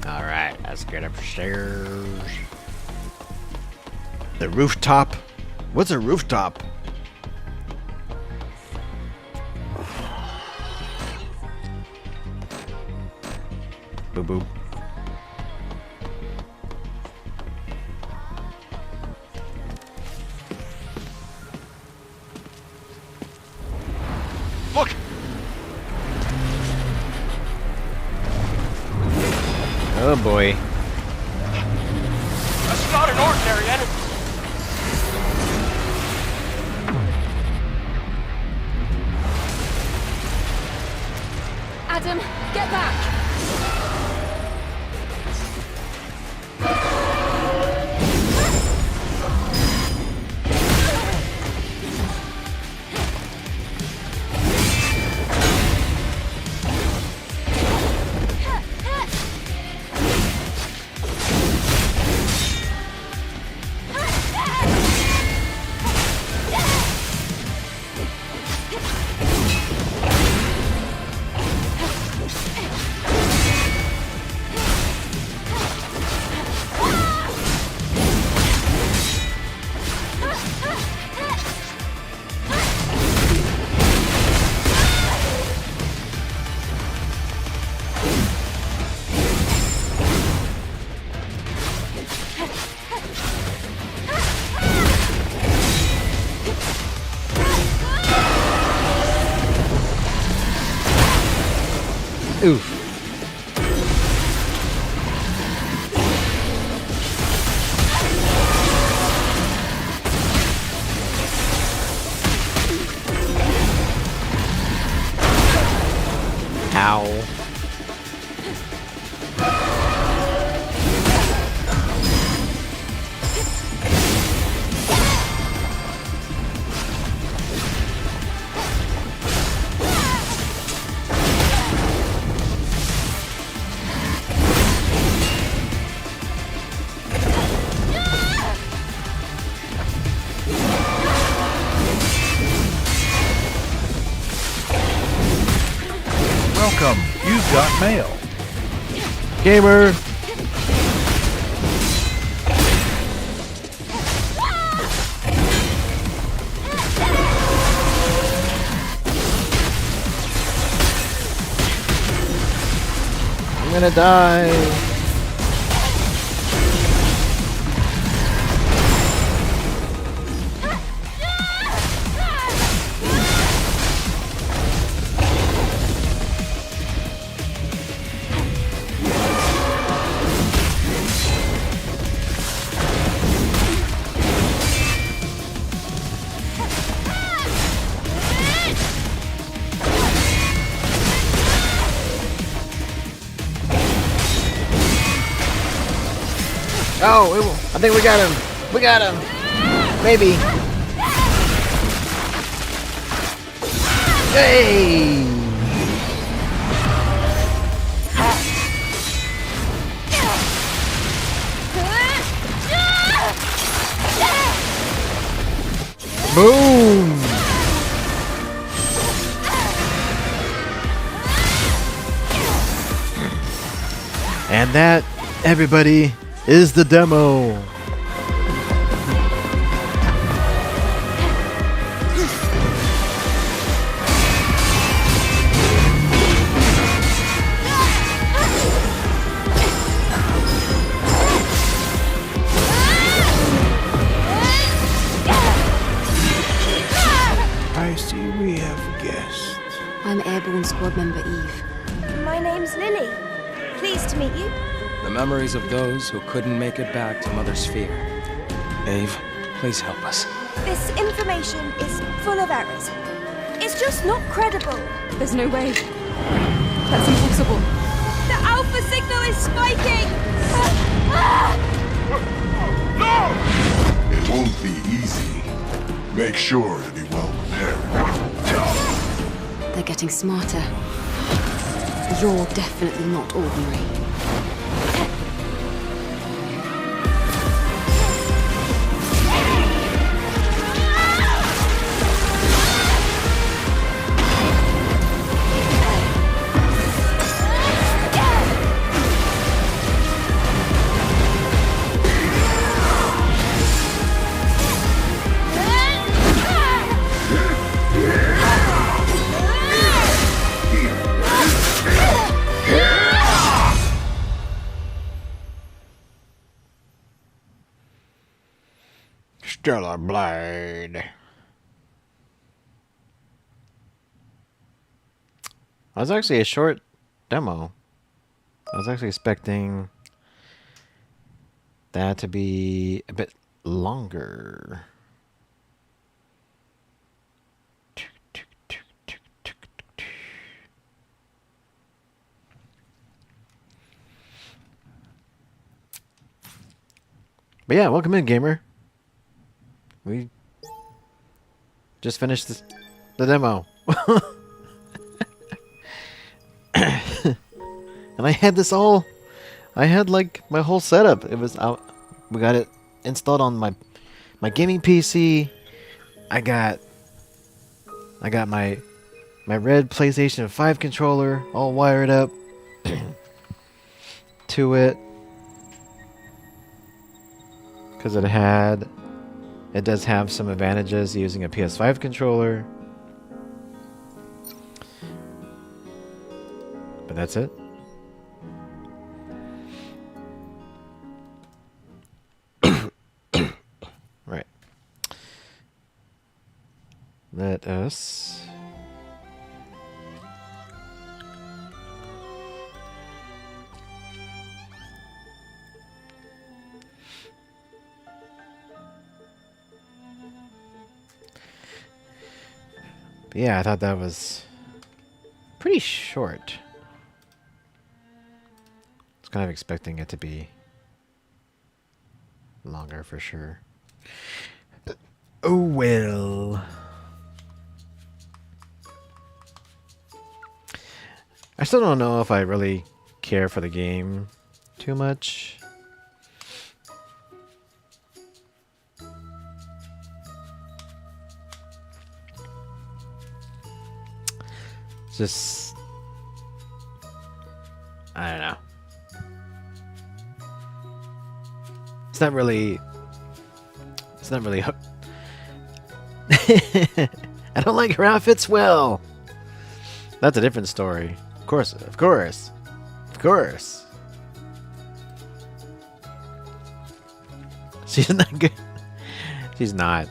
Alright, let's get upstairs. The rooftop? What's a rooftop? Boo boo. Look! Oh boy. That's not an ordinary enemy! Adam, get back! Oof. Ow. Welcome. You've got mail. Gamer. I'm gonna die. Oh, I think we got him. We got him. Maybe. Hey! Boom! And that, everybody, is the demo. I see we have guests. I'm Airborne Squad Member Eve. My name's Lily. Pleased to meet you. The memories of those who couldn't make it back to Mother Sphere. Eve, please help us. This information is full of errors. It's just not credible. There's no way. That's impossible. The alpha signal is spiking! It won't be easy. Make sure to be well prepared. They're getting smarter. You're definitely not ordinary. Stellar Blade. That was actually a short demo. I was actually expecting that to be a bit longer. But yeah, welcome in, gamer. We just finished the demo. And I had this all... I had like my whole setup. It was out. We got it installed on my gaming PC. I got my red PlayStation 5 controller all wired up to it. Because it does have some advantages using a PS5 controller. But that's it. Right. Let us Yeah, I thought that was pretty short. I was kind of expecting it to be longer for sure. Oh well. I still don't know if I really care for the game too much. Just, I don't know. It's not really. I don't like her outfits well. That's a different story. Of course. She's not good. She's not.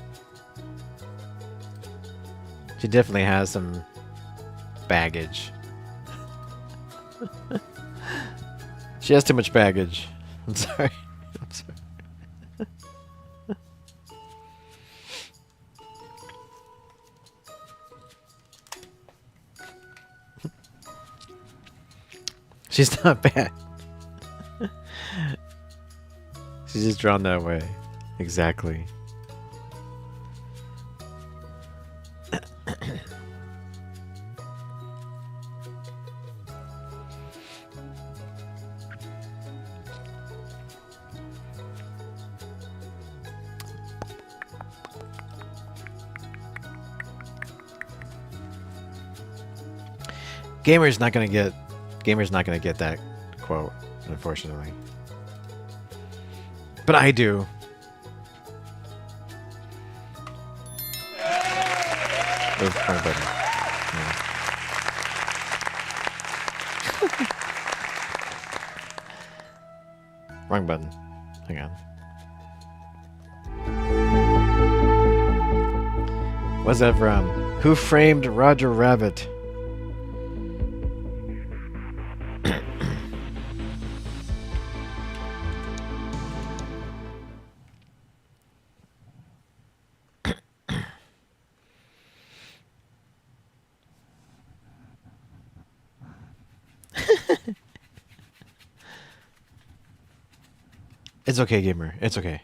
She definitely has some baggage. She has too much baggage. I'm sorry. She's not bad. She's just drawn that way. Exactly. Gamer's not gonna get that quote, unfortunately. But I do. Oops, wrong button. Yeah. Wrong button. Hang on. What's that from? Who Framed Roger Rabbit? It's okay, gamer. It's okay.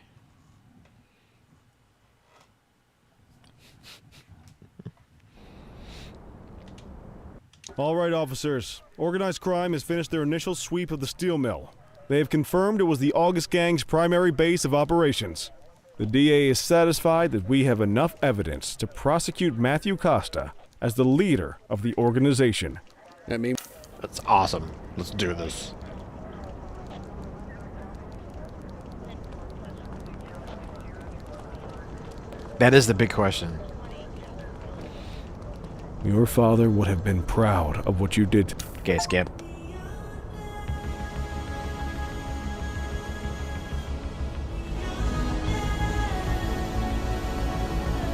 All right, officers. Organized crime has finished their initial sweep of the steel mill. They have confirmed it was the August Gang's primary base of operations. The DA is satisfied that we have enough evidence to prosecute Matthew Costa as the leader of the organization. That's awesome. Let's do this. That is the big question. Your father would have been proud of what you did. Okay, skip.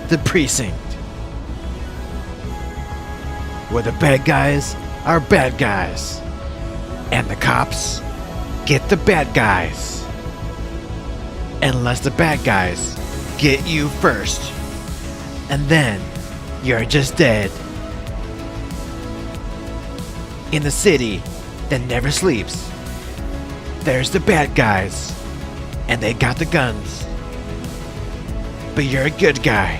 The precinct, where the bad guys are bad guys, and the cops get the bad guys. Unless the bad guys get you first, and then you're just dead. In the city that never sleeps, there's the bad guys, and they got the guns. But you're a good guy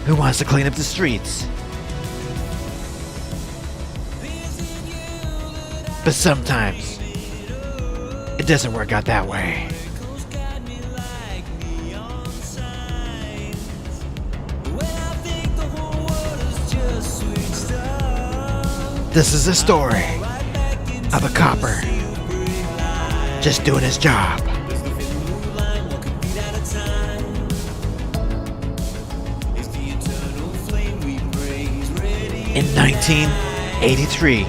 who wants to clean up the streets. But sometimes it doesn't work out that way. This is a story of a copper just doing his job. In 1983,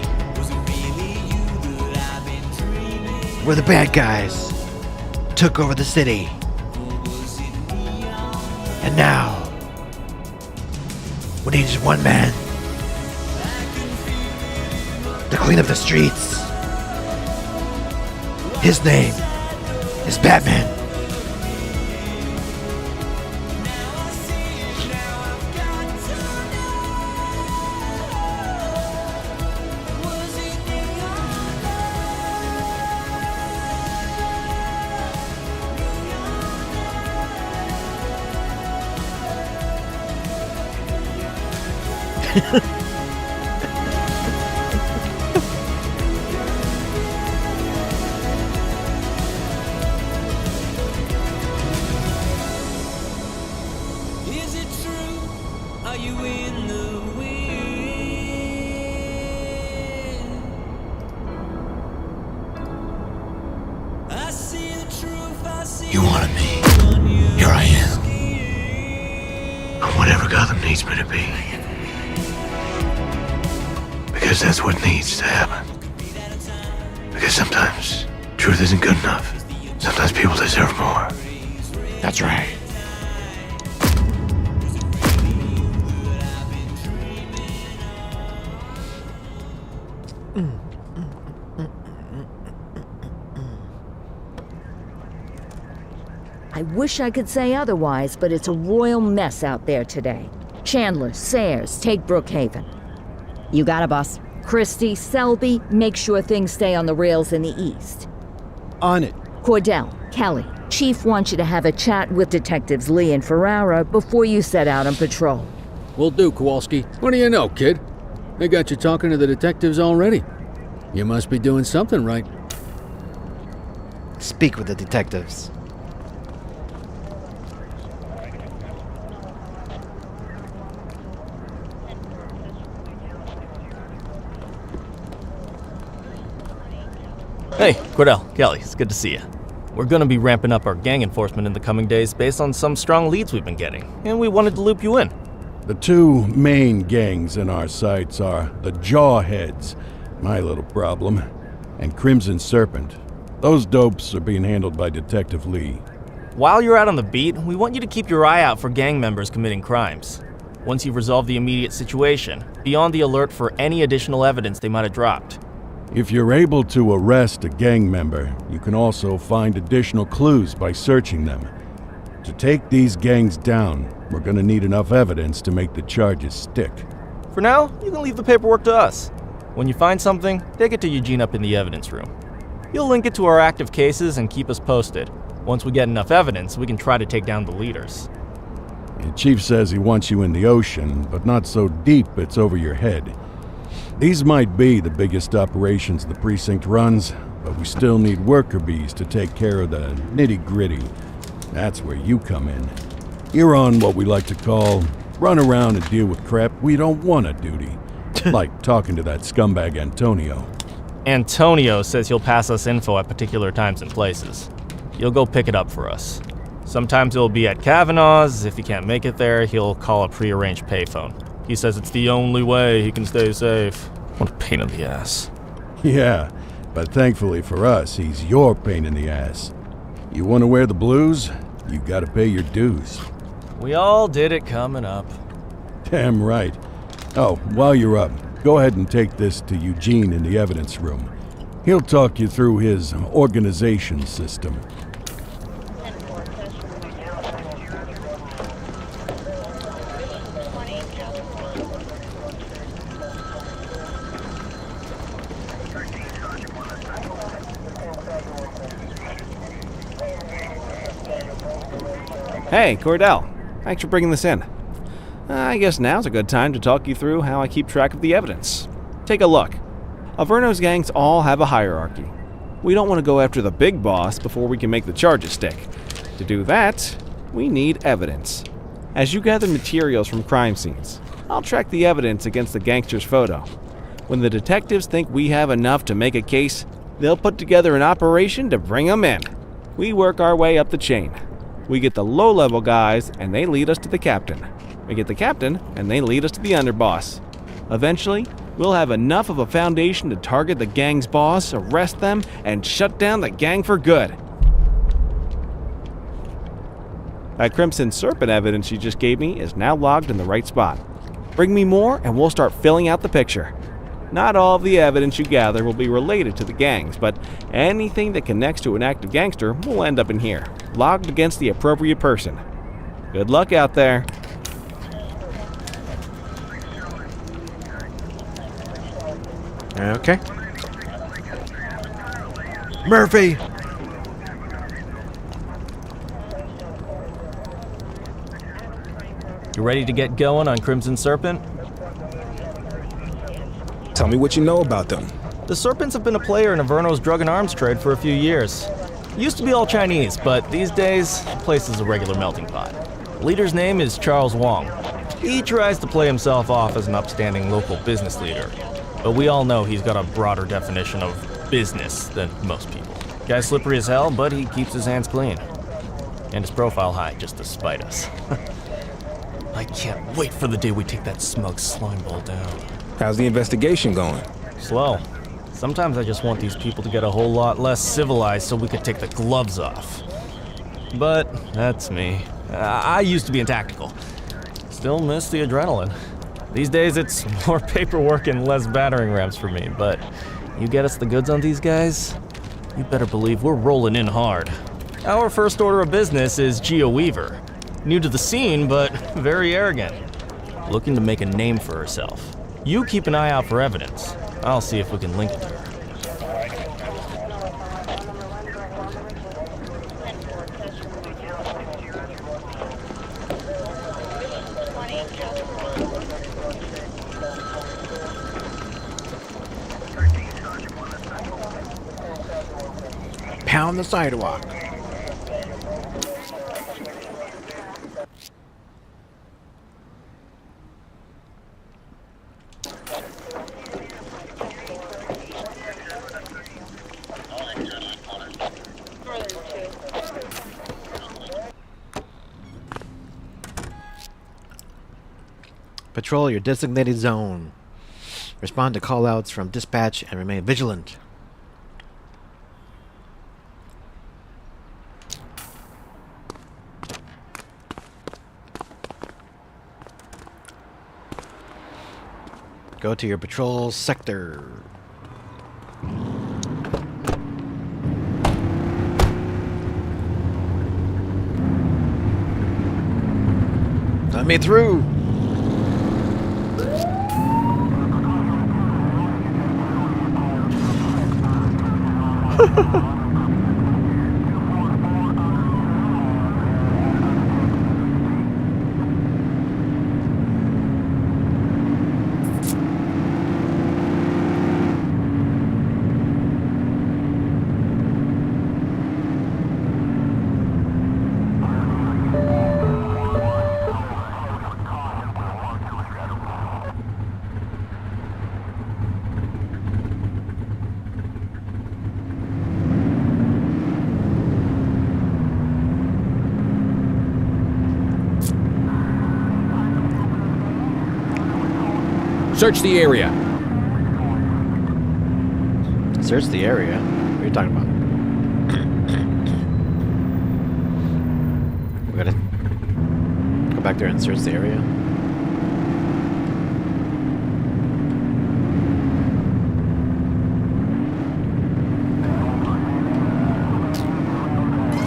where the bad guys took over the city. And now, we need just one man to clean up the streets. His name is Batman. Is it true? Are you in the wind? I see the truth, I see. You wanted me. Here I am. I'm whatever Gotham needs me to be. Because that's what needs to happen. Because sometimes truth isn't good enough. Sometimes people deserve more. That's right. I wish I could say otherwise, but it's a royal mess out there today. Chandler, Sayers, take Brookhaven. You got it, boss. Christie, Selby, make sure things stay on the rails in the east. On it. Cordell, Kelly, Chief wants you to have a chat with Detectives Lee and Ferrara before you set out on patrol. Will do, Kowalski. What do you know, kid? They got you talking to the detectives already. You must be doing something right. Speak with the detectives. Hey, Cordell, Kelly, it's good to see you. We're gonna be ramping up our gang enforcement in the coming days based on some strong leads we've been getting, and we wanted to loop you in. The two main gangs in our sights are the Jawheads, my little problem, and Crimson Serpent. Those dopes are being handled by Detective Lee. While you're out on the beat, we want you to keep your eye out for gang members committing crimes. Once you've resolved the immediate situation, be on the alert for any additional evidence they might have dropped. If you're able to arrest a gang member, you can also find additional clues by searching them. To take these gangs down, we're gonna need enough evidence to make the charges stick. For now, you can leave the paperwork to us. When you find something, take it to Eugene up in the evidence room. He'll link it to our active cases and keep us posted. Once we get enough evidence, we can try to take down the leaders. The chief says he wants you in the ocean, but not so deep it's over your head. These might be the biggest operations the precinct runs, but we still need worker bees to take care of the nitty-gritty. That's where you come in. You're on what we like to call run around and deal with crap we don't want to duty. Like talking to that scumbag Antonio. Antonio says he'll pass us info at particular times and places. He'll go pick it up for us. Sometimes it'll be at Kavanaugh's. If he can't make it there, he'll call a prearranged payphone. He says it's the only way he can stay safe. What a pain in the ass. Yeah, but thankfully for us, he's your pain in the ass. You want to wear the blues? You gotta pay your dues. We all did it coming up. Damn right. Oh, while you're up, go ahead and take this to Eugene in the evidence room. He'll talk you through his organization system. Hey, Cordell. Thanks for bringing this in. I guess now's a good time to talk you through how I keep track of the evidence. Take a look. Averno's gangs all have a hierarchy. We don't want to go after the big boss before we can make the charges stick. To do that, we need evidence. As you gather materials from crime scenes, I'll track the evidence against the gangster's photo. When the detectives think we have enough to make a case, they'll put together an operation to bring them in. We work our way up the chain. We get the low-level guys, and they lead us to the captain. We get the captain, and they lead us to the underboss. Eventually, we'll have enough of a foundation to target the gang's boss, arrest them, and shut down the gang for good. That Crimson Serpent evidence you just gave me is now logged in the right spot. Bring me more, and we'll start filling out the picture. Not all of the evidence you gather will be related to the gangs, but anything that connects to an active gangster will end up in here, logged against the appropriate person. Good luck out there. Okay. Murphy! You ready to get going on Crimson Serpent? Tell me what you know about them. The Serpents have been a player in Averno's drug and arms trade for a few years. Used to be all Chinese, but these days, the place is a regular melting pot. The leader's name is Charles Wong. He tries to play himself off as an upstanding local business leader, but we all know he's got a broader definition of business than most people. Guy's slippery as hell, but he keeps his hands clean. And his profile high, just to spite us. I can't wait for the day we take that smug slime ball down. How's the investigation going? Slow. Sometimes I just want these people to get a whole lot less civilized so we could take the gloves off. But that's me. I used to be in tactical. Still miss the adrenaline. These days it's more paperwork and less battering rams for me, but you get us the goods on these guys, you better believe we're rolling in hard. Our first order of business is Geo Weaver. New to the scene, but very arrogant. Looking to make a name for herself. You keep an eye out for evidence. I'll see if we can link it to her. Pound the sidewalk. Patrol your designated zone. Respond to callouts from dispatch and remain vigilant. Go to your patrol sector. Let me through. Search the area. Search the area? What are you talking about? We gotta go back there and search the area.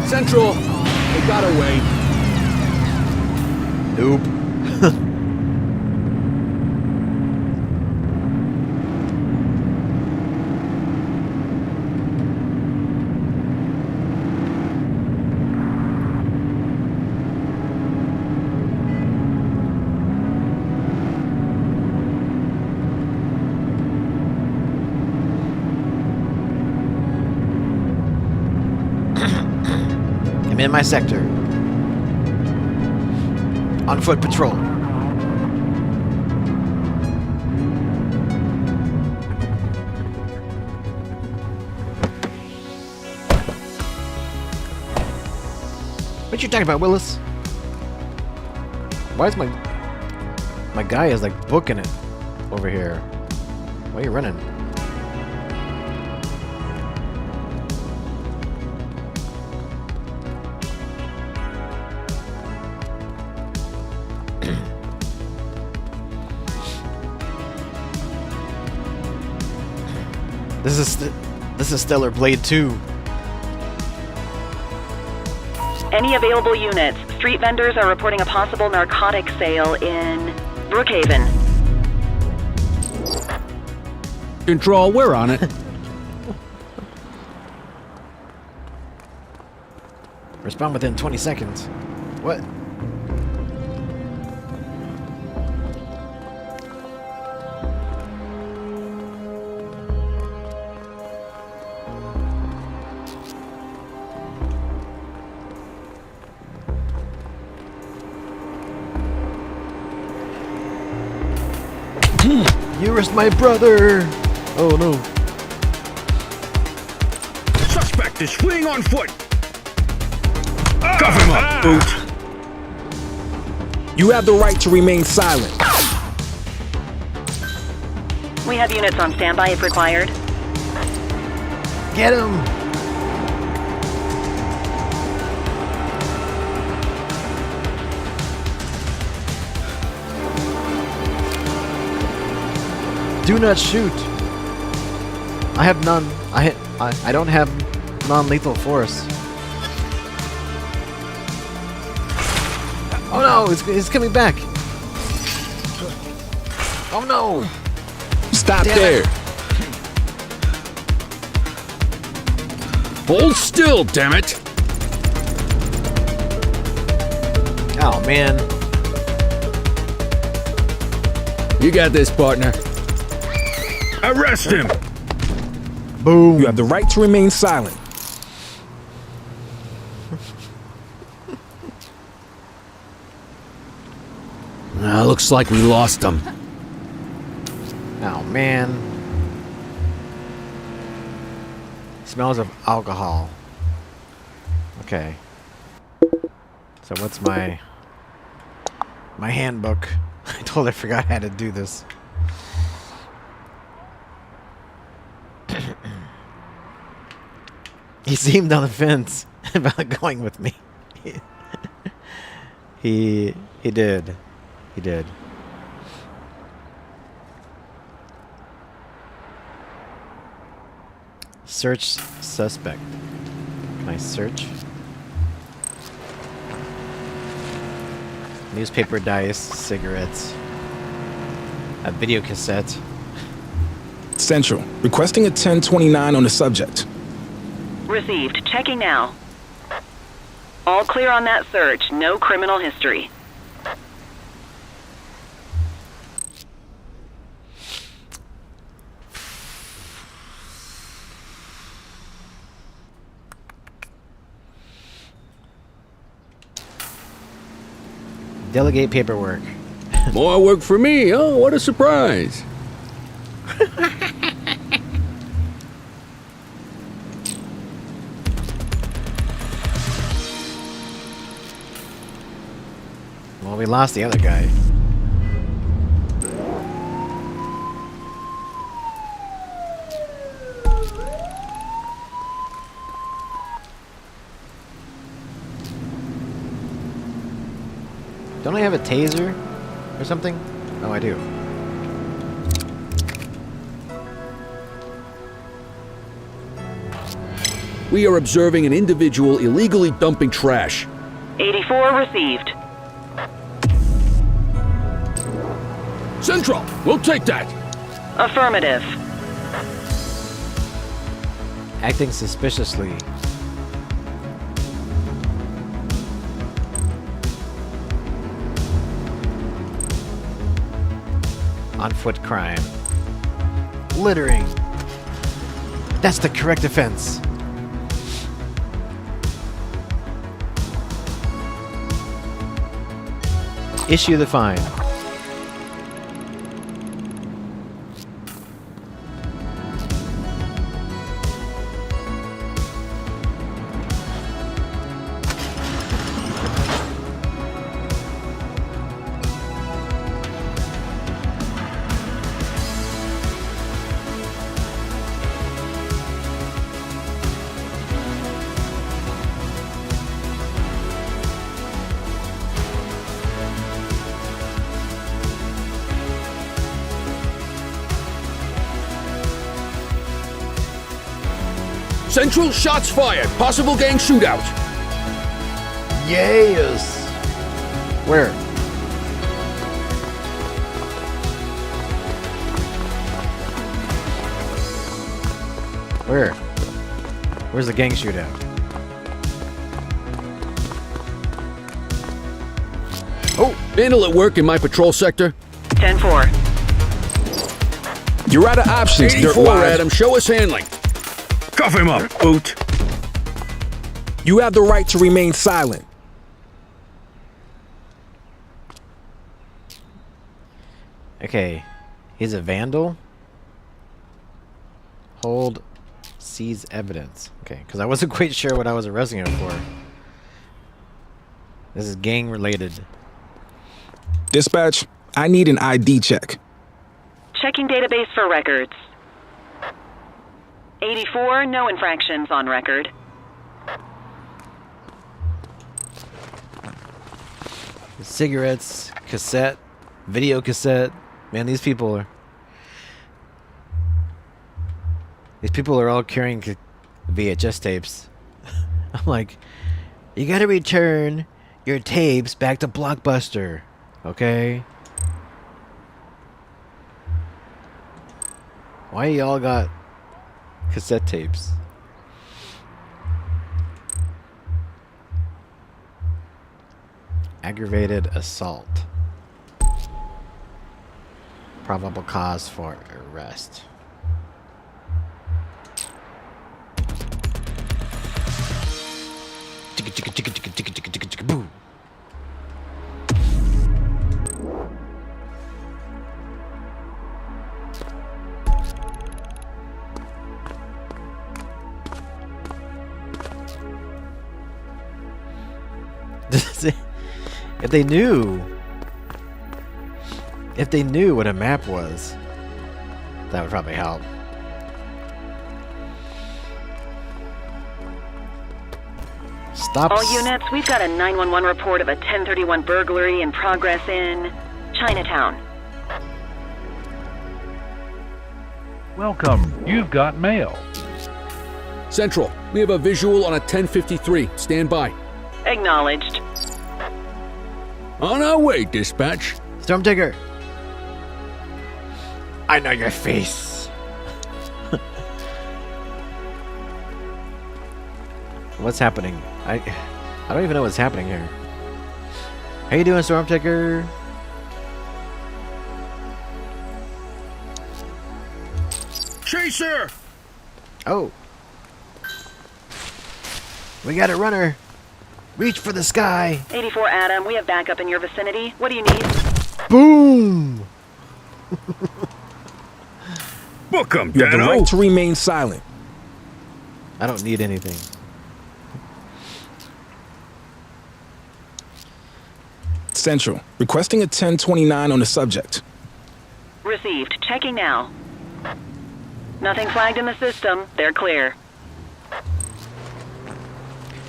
Central! They got away. Nope. I'm in my sector. On foot patrol. What you talking about, Willis? Why is my guy is like booking it over here? Why are you running? This is Stellar Blade 2. Any available units. Street vendors are reporting a possible narcotic sale in Brookhaven. Control, we're on it. Respond within 20 seconds. What? You risked my brother! Oh no. Suspect is fleeing on foot. Cuff him up, Boot. You have the right to remain silent. We have units on standby if required. Get him! Do not shoot. I have none. I don't have non-lethal force. Oh no, it's coming back. Oh no. Stop Damn there. it. Hold still, damn it! Oh man. You got this, partner. Arrest him. Boom. You have the right to remain silent. Looks like we lost him. Oh man. Smells of alcohol. Okay. So what's my handbook? I totally forgot how to do this. He seemed on the fence about going with me. He did. He did. Search suspect. Can I search? Newspaper dice, cigarettes, a video cassette. Central, requesting a 1029 on the subject. Received. Checking now. All clear on that search. No criminal history. Delegate paperwork. More work for me. Oh, what a surprise. Well, we lost the other guy. Don't I have a taser or something? Oh, I do. We are observing an individual illegally dumping trash. 84 received. Central, we'll take that. Affirmative. Acting suspiciously. On foot crime. Littering. That's the correct offense. Issue the fine. Central, shots fired. Possible gang shootout. Yes. Where? Where? Where's the gang shootout? Oh, handle at work in my patrol sector. 10-4. You're out of options, 84, Dirtwad. Adam. Show us handling. Cuff him up, Boot. You have the right to remain silent. Okay. He's a vandal? Hold, seize evidence. Okay, because I wasn't quite sure what I was arresting him for. This is gang related. Dispatch, I need an ID check. Checking database for records. 84, no infractions on record. Cigarettes, cassette, video cassette. Man, these people are all carrying VHS tapes. I'm like, you gotta return your tapes back to Blockbuster, okay? Why y'all got cassette tapes? Aggravated assault. Probable cause for arrest. Boo. If they knew what a map was, that would probably help. Stop. All units, we've got a 911 report of a 1031 burglary in progress in Chinatown. Welcome. You've got mail. Central, we have a visual on a 1053. Stand by. Acknowledged. On our way, dispatch. Storm Digger. I know your face. What's happening? I don't even know what's happening here. How you doing, Storm Digger? Chaser! Oh. We got a runner. Reach for the sky. 84 Adam, we have backup in your vicinity. What do you need? Boom! Book 'em, You have the Dano. right to remain silent. I don't need anything. Central, requesting a 1029 on the subject. Received. Checking now. Nothing flagged in the system. They're clear.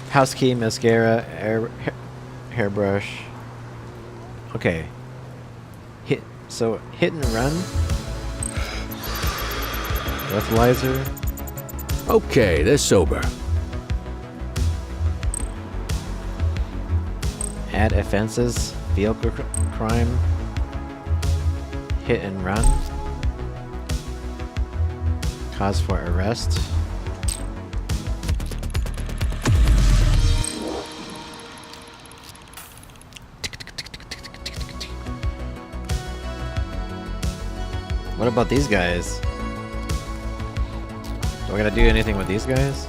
House key, mascara, hairbrush. Okay. Hit and run. Breathalyzer. Okay, they're sober. Add offenses. Vehicle crime. Hit and run. Cause for arrest. What about these guys? Do I gotta do anything with these guys?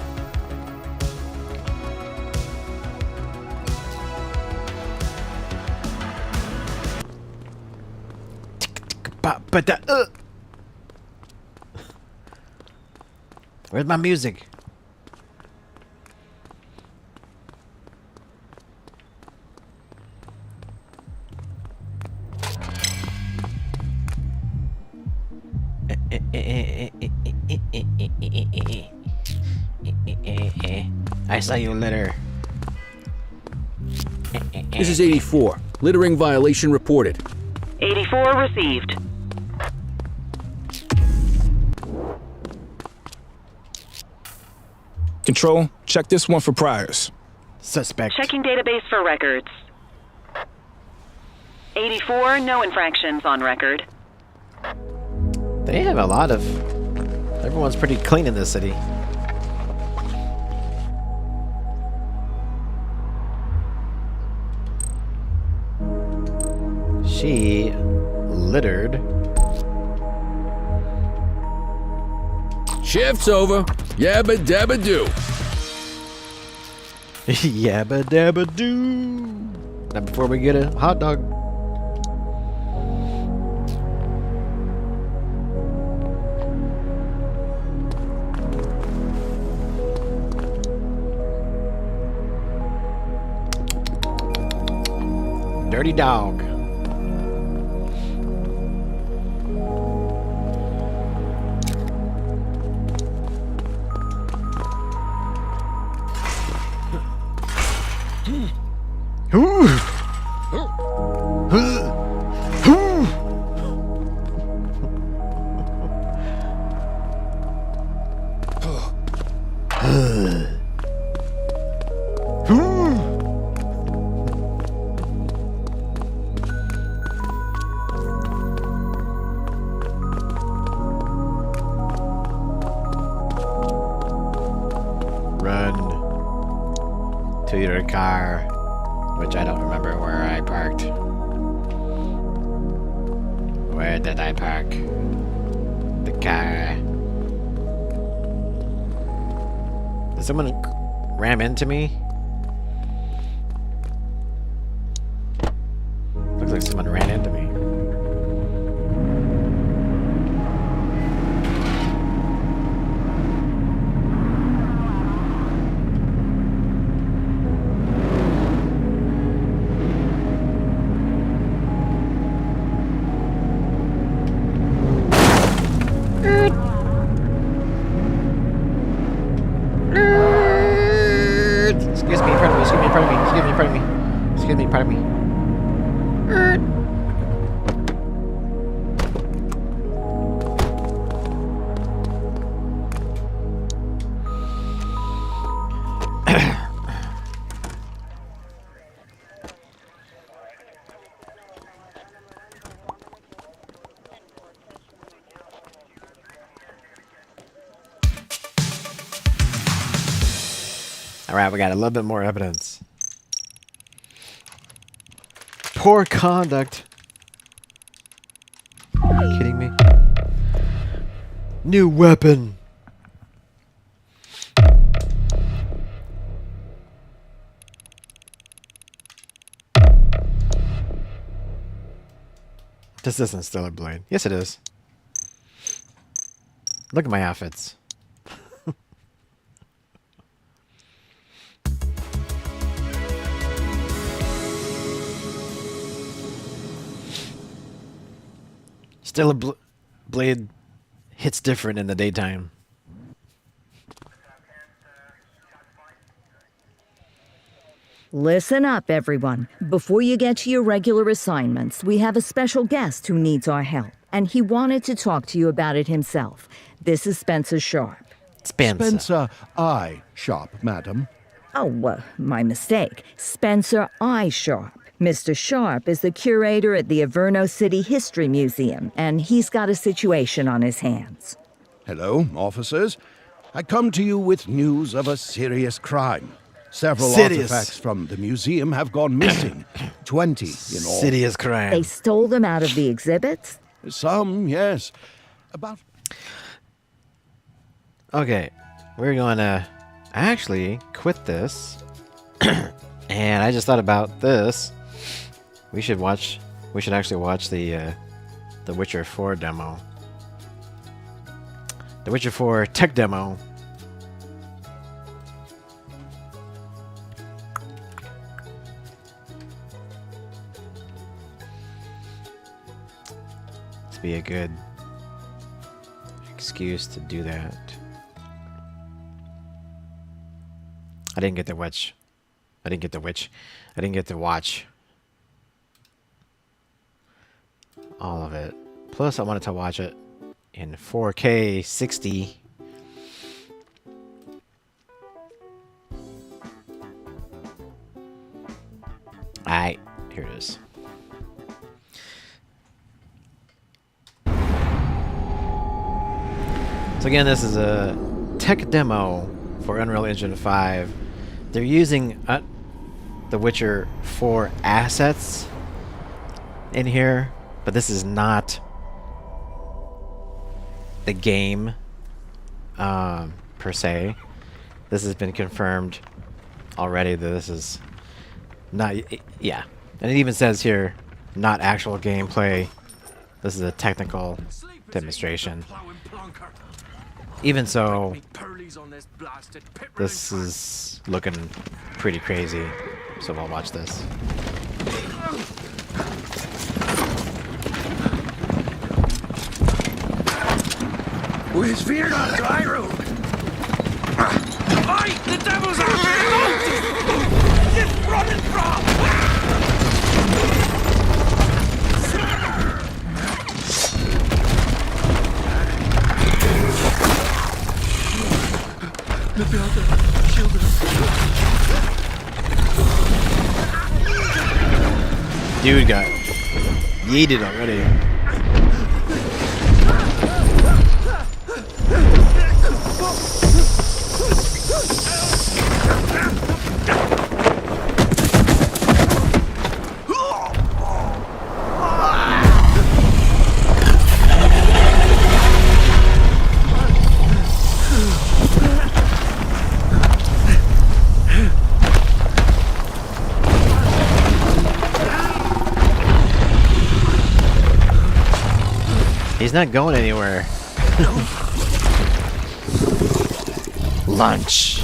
Where's my music? I saw you litter. This is 84. Littering violation reported. 84 received. Control, check this one for priors. Suspect. Checking database for records. 84, no infractions on record. They have a lot of... Everyone's pretty clean in this city. She littered. Shift's over. Yabba dabba doo. Yabba dabba doo. Not before we get a hot dog. Dirty dog. Run to your car, which I don't remember where I parked. Where did I park the car? Did someone ram into me? Looks like someone ran into me. Excuse me, pardon me, excuse me, pardon me, excuse me, pardon me. Excuse me, pardon me. Alright, we got a little bit more evidence. Poor conduct. Are you kidding me? New weapon. This isn't Stellar Blade. Yes, it is. Look at my outfits. Stellar Blade hits different in the daytime. Listen up, everyone. Before you get to your regular assignments, we have a special guest who needs our help, and he wanted to talk to you about it himself. This is Spencer Sharp. Spencer I. Sharp, madam. Oh, my mistake. Spencer I. Sharp. Mr. Sharp is the curator at the Averno City History Museum, and he's got a situation on his hands. Hello, officers. I come to you with news of a serious crime. Several Serious. artifacts from the museum have gone missing. 20 in all. Serious crime. They stole them out of the exhibits? Some, yes. About... Okay, we're going to actually quit this. And I just thought about this. We should actually watch the Witcher 4 demo. The Witcher 4 tech demo. This would be a good excuse to do that. I didn't get to watch. I didn't get to watch all of it. Plus, I wanted to watch it in 4K 60. Alright, here it is. So again, this is a tech demo for Unreal Engine 5. They're using the Witcher 4 assets in here, but this is not the game per se. This has been confirmed already that this is not, yeah. And it even says here, not actual gameplay. This is a technical demonstration. Even so, this is looking pretty crazy, so we'll watch this. with fear not Gyro. Fight! The devil's out there! Just running from! The builder, shield us. Dude got yeeted already. He's not going anywhere. Lunch.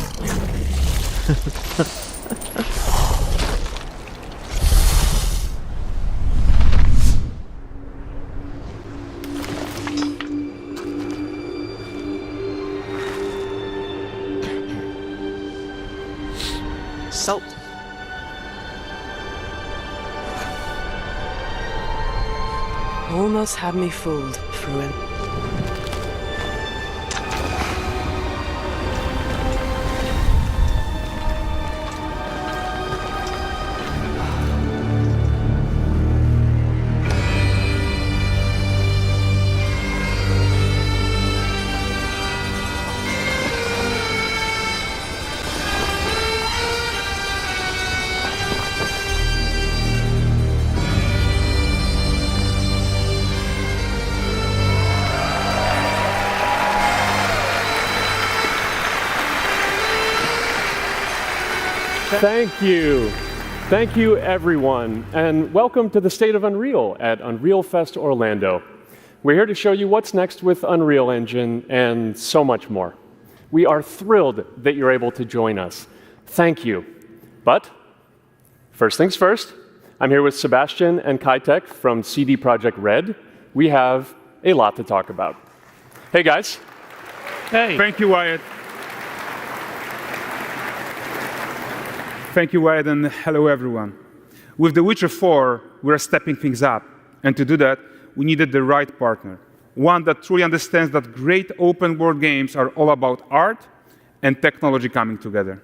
Salt. Almost had me fooled, Fruin. Thank you. Thank you, everyone, and welcome to the State of Unreal at Unreal Fest Orlando. We're here to show you what's next with Unreal Engine and so much more. We are thrilled that you're able to join us. Thank you. But first things first, I'm here with Sebastian and Kitek from CD Projekt Red. We have a lot to talk about. Hey, guys. Hey. Thank you, Wyatt. Thank you, Wyatt, and hello, everyone. With The Witcher 4, we're stepping things up. And to do that, we needed the right partner. One that truly understands that great open-world games are all about art and technology coming together.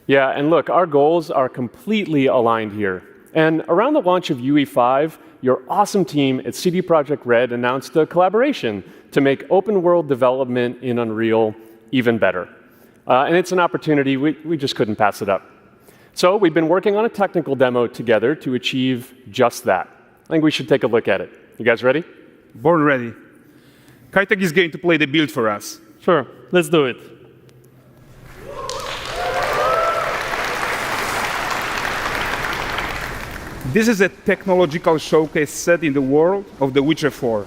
Yeah, and look, our goals are completely aligned here. And around the launch of UE5, your awesome team at CD Projekt Red announced a collaboration to make open-world development in Unreal even better. And it's an opportunity, we just couldn't pass it up. So we've been working on a technical demo together to achieve just that. I think we should take a look at it. You guys ready? Born ready. Kitek is going to play the build for us. Sure, let's do it. This is a technological showcase set in the world of The Witcher 4.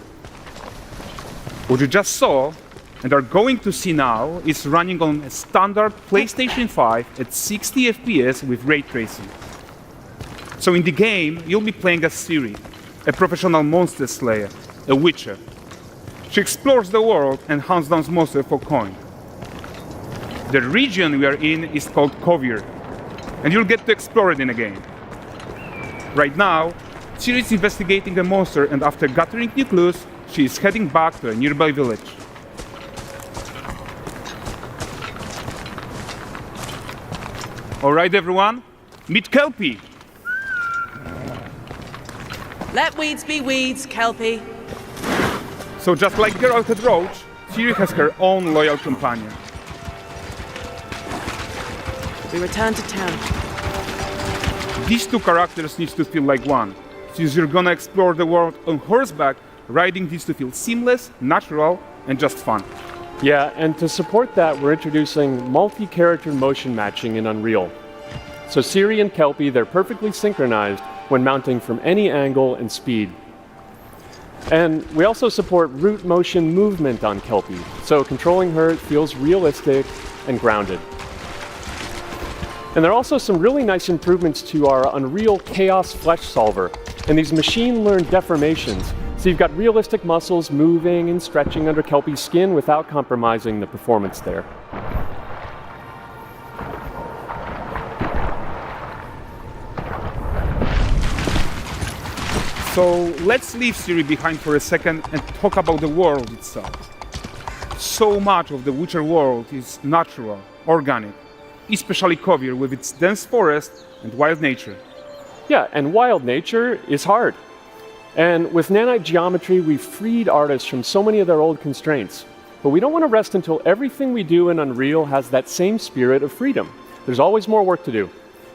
What you just saw and are going to see now is running on a standard PlayStation 5 at 60 FPS with ray tracing. So in the game, you'll be playing as Ciri, a professional monster slayer, a witcher. She explores the world and hunts down monsters for coin. The region we are in is called Kovir, and you'll get to explore it in the game. Right now, Ciri is investigating a monster, and after gathering new clues, she is heading back to a nearby village. All right, everyone, meet Kelpie. Let weeds be weeds, Kelpie. So just like Geralt had Roach, Ciri has her own loyal companion. We return to town. These two characters need to feel like one. Since you're gonna explore the world on horseback, riding needs to feel seamless, natural, and just fun. Yeah, and to support that, we're introducing multi-character motion matching in Unreal. So Ciri and Kelpie, they're perfectly synchronized when mounting from any angle and speed. And we also support root motion movement on Kelpie, so controlling her feels realistic and grounded. And there are also some really nice improvements to our Unreal Chaos Flesh Solver and these machine-learned deformations, So you've got realistic muscles moving and stretching under kelpie skin without compromising the performance there. So let's leave Siri behind for a second and talk about the world itself. So much of the Witcher world is natural, organic, especially Kovir with its dense forest and wild nature. Yeah, and wild nature is hard. And with nanite geometry, we've freed artists from so many of their old constraints. But we don't want to rest until everything we do in Unreal has that same spirit of freedom. There's always more work to do.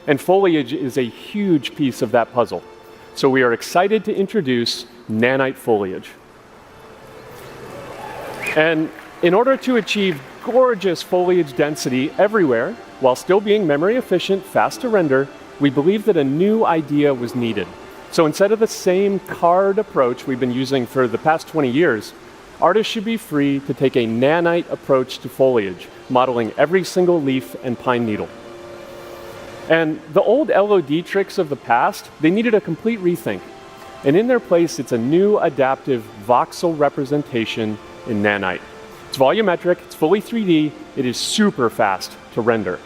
And foliage is a huge piece of that puzzle. So we are excited to introduce nanite foliage. And in order to achieve gorgeous foliage density everywhere, while still being memory efficient, fast to render, we believe that a new idea was needed. So instead of the same card approach we've been using for the past 20 years, artists should be free to take a nanite approach to foliage, modeling every single leaf and pine needle. And the old LOD tricks of the past, they needed a complete rethink. And in their place, it's a new adaptive voxel representation in nanite. It's volumetric, it's fully 3D, it is super fast to render.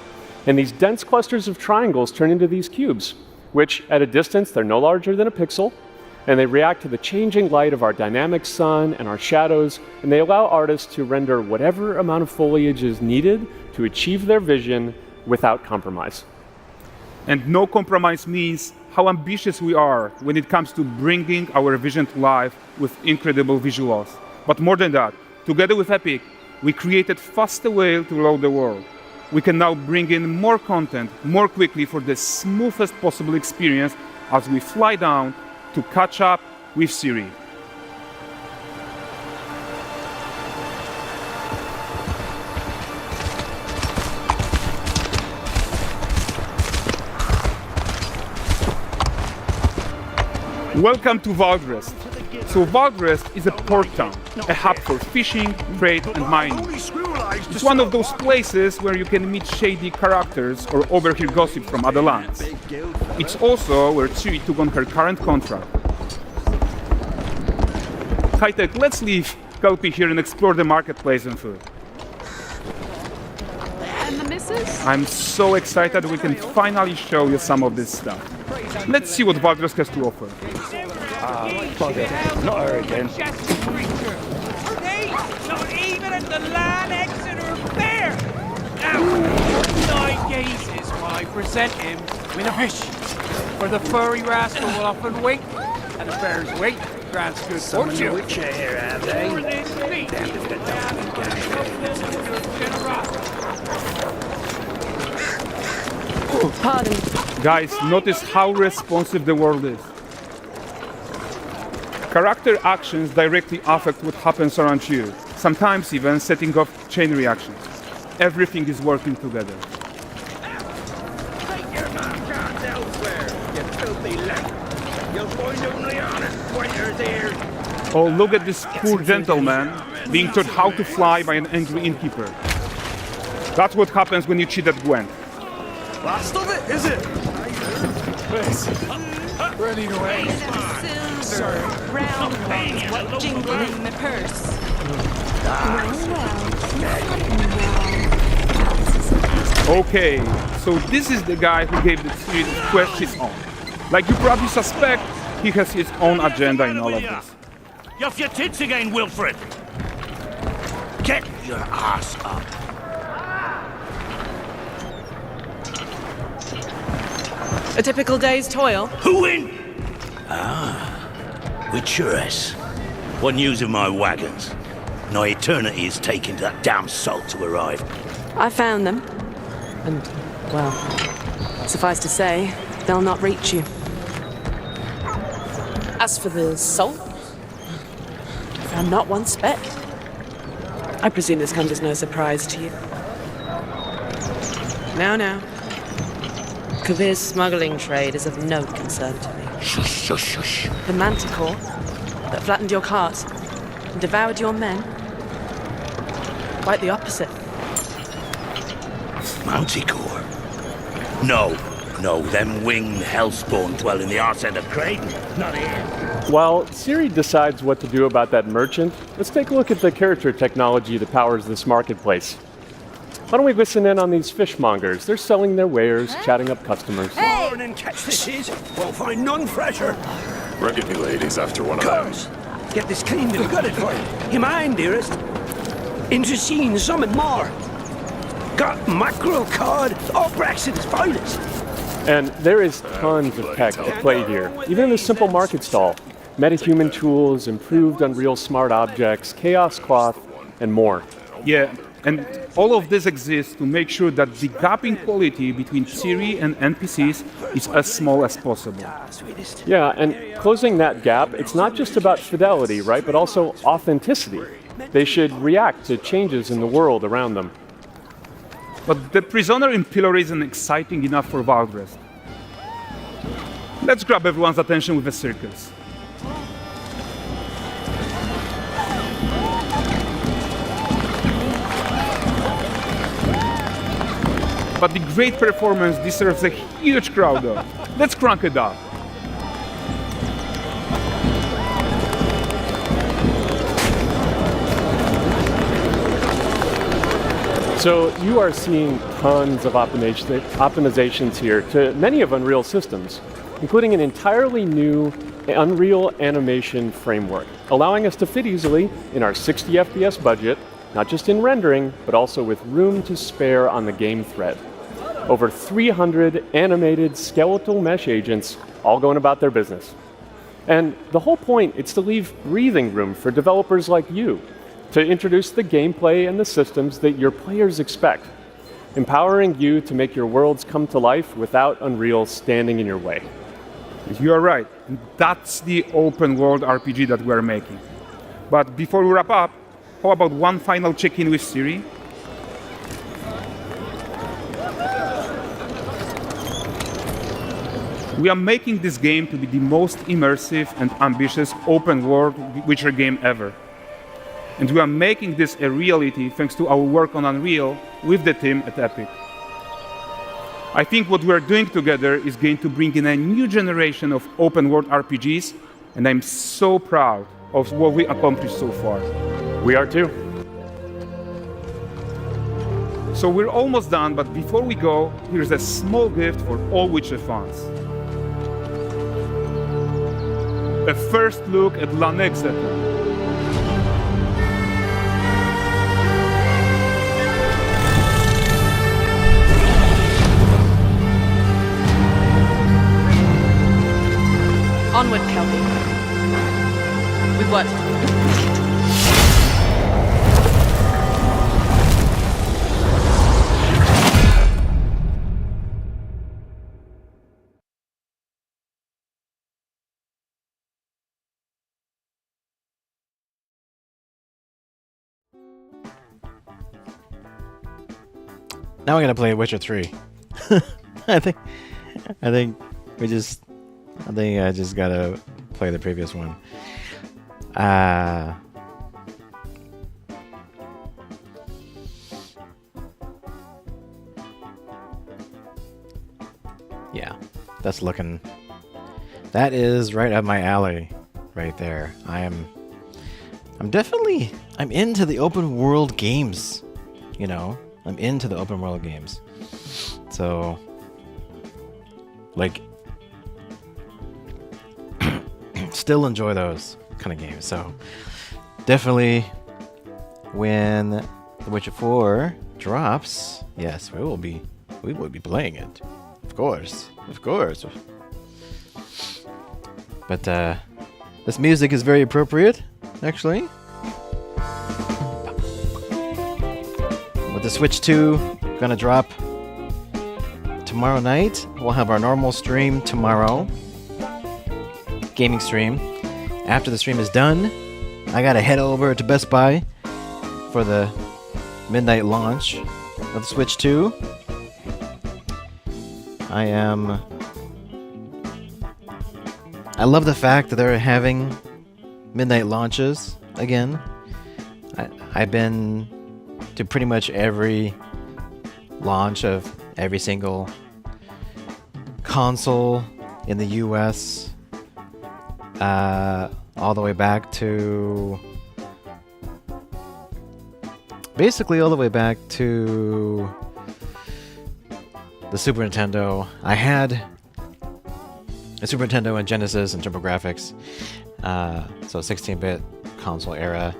And these dense clusters of triangles turn into these cubes, which at a distance, they're no larger than a pixel, and they react to the changing light of our dynamic sun and our shadows, and they allow artists to render whatever amount of foliage is needed to achieve their vision without compromise. And no compromise means how ambitious we are when it comes to bringing our vision to life with incredible visuals. But more than that, together with Epic, we created faster way to load the world. We can now bring in more content more quickly for the smoothest possible experience as we fly down to catch up with Siri. Welcome to Valdrest. So Valdrest is a port town, a hub for fishing, trade and mining. It's one of those places where you can meet shady characters or overhear gossip from other lands. It's also where Ciri took on her current contract. High-tech, let's leave Kelpie here and explore the marketplace and food. And the missus? I'm so excited we can finally show you some of this stuff. Let's see what Valdrest has to offer. Bugger. Not her again. Not even at the land Exeter Fair! Now, 9 gazes while I present him with a fish. For the furry rascal will often wink, and a bear's weight grants good fortune. Here, have they? For this meat, Pardon. Guys, notice how responsive the world is. Character actions directly affect what happens around you, sometimes even setting off chain reactions. Everything is working together. Take your nonsense elsewhere, you filthy lamp. You'll find only honest pointers here. Oh, look at this poor gentleman being taught how to fly by an angry innkeeper. That's what happens when you cheat at Gwent. Last of it, is it? Ready to wait. Silver, round ones, what jingle in my purse. Okay, so this is the guy who gave the series of quests his own. Like you probably suspect, he has his own agenda in all of this. You off your tits again, Wilfred. Get your ass up. A typical day's toil. Who in? Witcheress. What news of my wagons? No eternity is taking that damn salt to arrive. I found them. And, well, suffice to say, they'll not reach you. As for the salt, I found not one speck. I presume this comes as no surprise to you. Now. Kavir's smuggling trade is of no concern to me. Shush, shush, shush. The manticore that flattened your cart and devoured your men? Quite the opposite. Manticore? No, them winged hellspawn dwell in the arse end of Creighton. Not here. While Siri decides what to do about that merchant, let's take a look at the character technology that powers this marketplace. Why don't we listen in on these fishmongers? They're selling their wares, chatting up customers. Morning, catch this is. Won't find none fresher. Reckon you ladies after one of them. Get this cleaned and gutted for you. You mind, dearest? Into seeing something more. Got mackerel, cod, all Brexit's finest. And there is tons of tech at play here, even in this simple market stall. Metahuman tools, improved Unreal smart objects, chaos cloth, and more. Yeah, and all of this exists to make sure that the gap in quality between Siri and NPCs is as small as possible. Yeah, and closing that gap, it's not just about fidelity, right, but also authenticity. They should react to changes in the world around them. But the prisoner in pillory isn't exciting enough for Valdrest. Let's grab everyone's attention with a circus. But the great performance deserves a huge crowd though. Let's crank it up. So you are seeing tons of optimizations here to many of Unreal systems, including an entirely new Unreal animation framework, allowing us to fit easily in our 60 FPS budget, not just in rendering, but also with room to spare on the game thread. Over 300 animated skeletal mesh agents all going about their business. And the whole point is to leave breathing room for developers like you to introduce the gameplay and the systems that your players expect, empowering you to make your worlds come to life without Unreal standing in your way. You are right. That's the open world RPG that we're making. But before we wrap up, how about one final check-in with Siri? We are making this game to be the most immersive and ambitious open world Witcher game ever. And we are making this a reality thanks to our work on Unreal with the team at Epic. I think what we are doing together is going to bring in a new generation of open world RPGs, and I'm so proud of what we accomplished so far. We are too. So we're almost done, but before we go, here's a small gift for all Witcher fans. A first look at Lanexeter. Onward, Kelby. With what? Now we're gonna play Witcher 3. I think I just gotta play the previous one. Yeah, that is right up my alley, right there. I'm into the open world games, you know. I'm into the open world games. So, like, still enjoy those kind of games. So, definitely when The Witcher 4 drops, yes, we will be playing it. Of course. But this music is very appropriate, actually. With the Switch 2 gonna drop tomorrow night. We'll have our normal stream tomorrow. Gaming stream. After the stream is done, I gotta head over to Best Buy for the midnight launch of the Switch 2. I love the fact that they're having midnight launches again. I've been to pretty much every launch of every single console in the US all the way back to basically all the way back to the Super Nintendo. I had a Super Nintendo and Genesis and TurboGrafx, so 16-bit console era.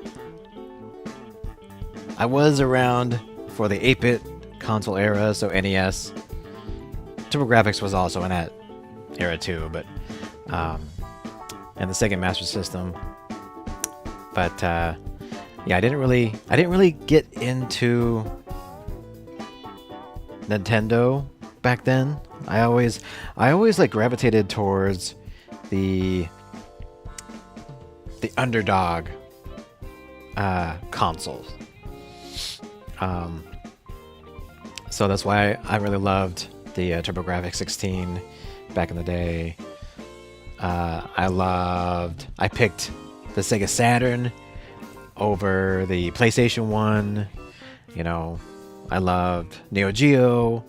I was around for the 8-bit console era, so NES. TurboGrafx was also in that era too, but and the Sega Master System. But yeah, I didn't really get into Nintendo back then. I always like gravitated towards the underdog consoles. So that's why I really loved the TurboGrafx 16 back in the day. I picked the Sega Saturn over the PlayStation 1. You know, I loved Neo Geo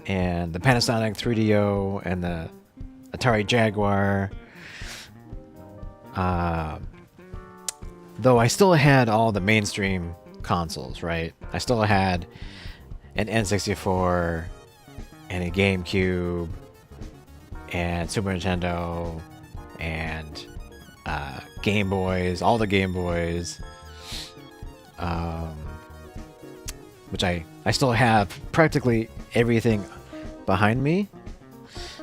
and the Panasonic 3DO and the Atari Jaguar. Though I still had all the mainstream consoles, right? I still had an N64 and a GameCube and Super Nintendo and Game Boys, all the Game Boys, which I still have practically everything behind me.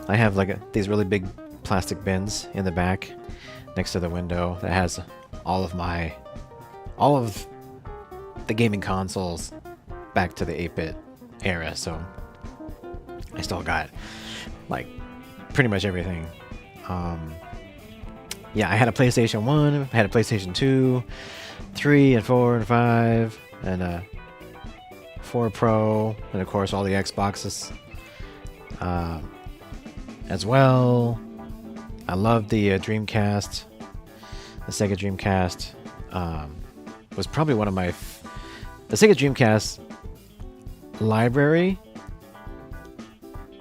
I have like these really big plastic bins in the back next to the window that has all of the gaming consoles back to the 8-bit era, so I still got like pretty much everything. Yeah, I had a PlayStation 1, I had a PlayStation 2, 3 and 4 and 5, and 4 Pro, and of course all the Xboxes as well. I loved the Dreamcast. The Sega Dreamcast was probably one of my... The Sega Dreamcast library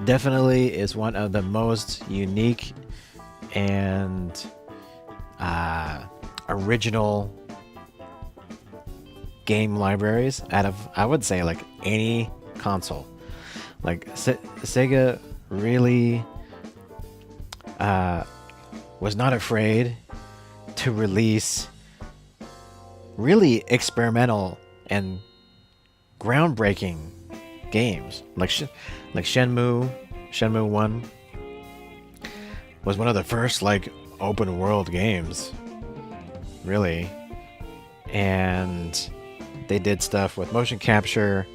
definitely is one of the most unique and original game libraries out of, I would say, like any console. Like Sega really was not afraid to release really experimental and groundbreaking games like Shenmue 1 was one of the first like open world games, really. And they did stuff with motion capture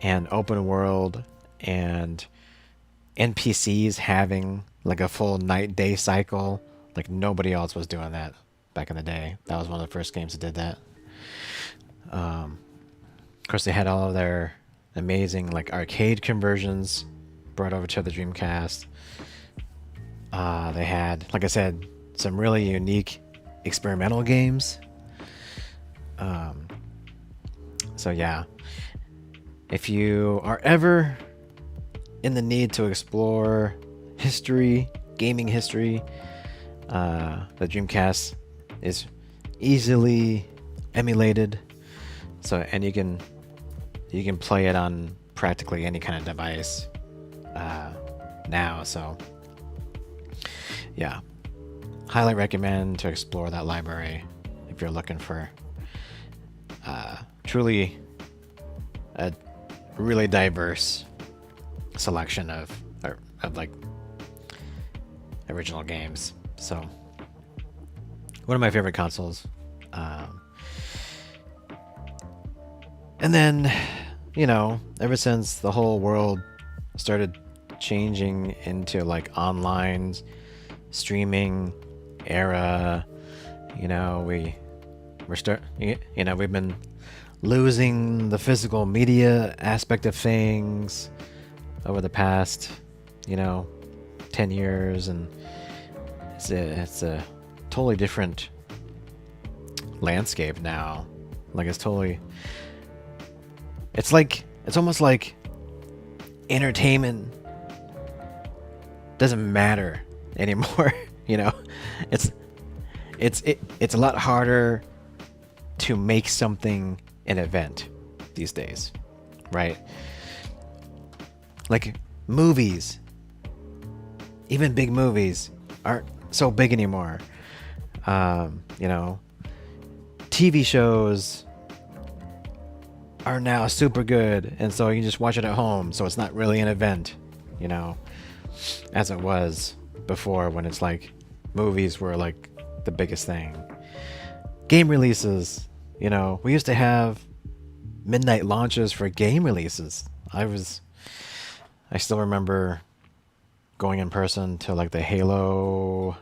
and open world and NPCs having like a full night-day cycle. Like nobody else was doing that back in the day. That was one of the first games that did that. Of course, they had all of their amazing like arcade conversions brought over to the Dreamcast. They had, like I said, some really unique experimental games. So yeah, if you are ever in the need to explore history, gaming history, the Dreamcast is easily emulated. So, and you can play it on practically any kind of device now. So yeah, highly recommend to explore that library if you're looking for truly a really diverse selection of like original games. So one of my favorite consoles. And then, you know, ever since the whole world started changing into like online streaming era, you know, we've been losing the physical media aspect of things over the past, 10 years, and it's a totally different landscape now. Like it's almost like entertainment doesn't matter anymore. It's it's a lot harder to make something an event these days, right? Like movies, even big movies aren't so big anymore. You know, TV shows are now super good, and so you can just watch it at home, so it's not really an event, you know, as it was before, when it's like movies were like the biggest thing. Game releases, you know, we used to have midnight launches for game releases. I still remember going in person to like the Halo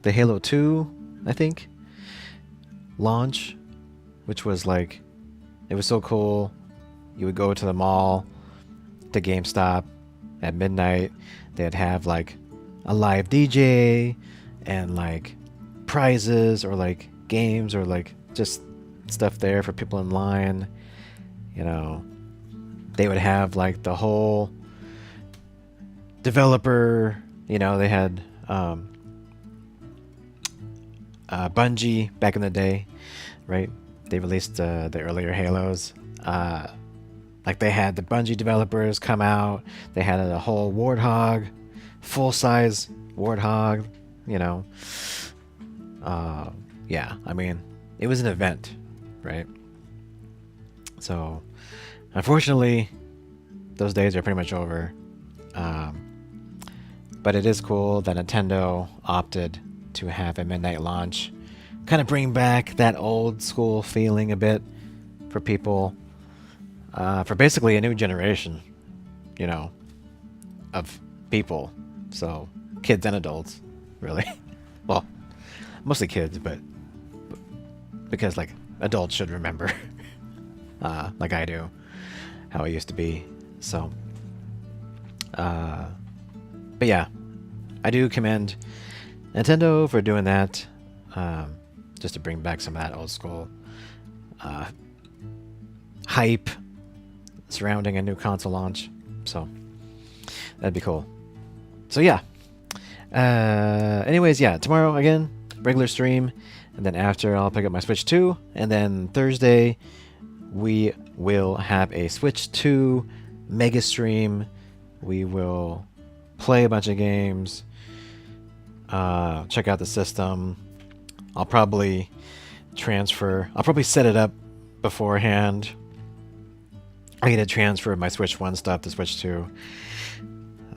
2, I think, launch, which was like, it was so cool. You would go to the mall, to GameStop at midnight. They'd have like a live DJ and like prizes or like games or like just stuff there for people in line. You know, they would have like the whole developer, you know, they had Bungie back in the day, right? They released the earlier Halos. Like they had the Bungie developers come out. They had a whole Warthog, full-size Warthog, you know. Yeah, I mean, it was an event, right? So, unfortunately, those days are pretty much over. But it is cool that Nintendo opted to have a midnight launch. Kind of bring back that old school feeling a bit for people. For basically a new generation, you know, of people. So, kids and adults, really. Well, mostly kids, but because like adults should remember, like I do, how it used to be. So, but yeah, I do commend Nintendo for doing that, just to bring back some of that old school hype surrounding a new console launch. So that'd be cool. So yeah. Anyways, yeah, tomorrow again, regular stream, and then after I'll pick up my Switch 2, and then Thursday we will have a Switch 2 mega stream. We will play a bunch of games, check out the system. I'll probably set it up beforehand. I get to transfer my Switch 1 stuff to Switch 2,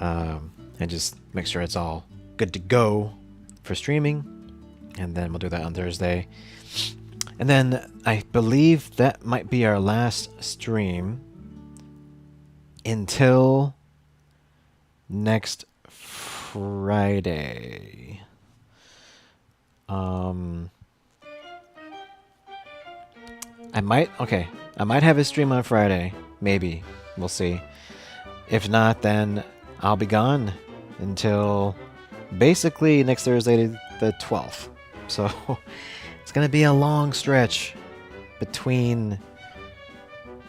and just make sure it's all good to go for streaming, and then we'll do that on Thursday. And then I believe that might be our last stream until next Friday. I might have a stream on Friday. Maybe. We'll see. If not, then I'll be gone until basically next Thursday, the 12th. So it's going to be a long stretch between...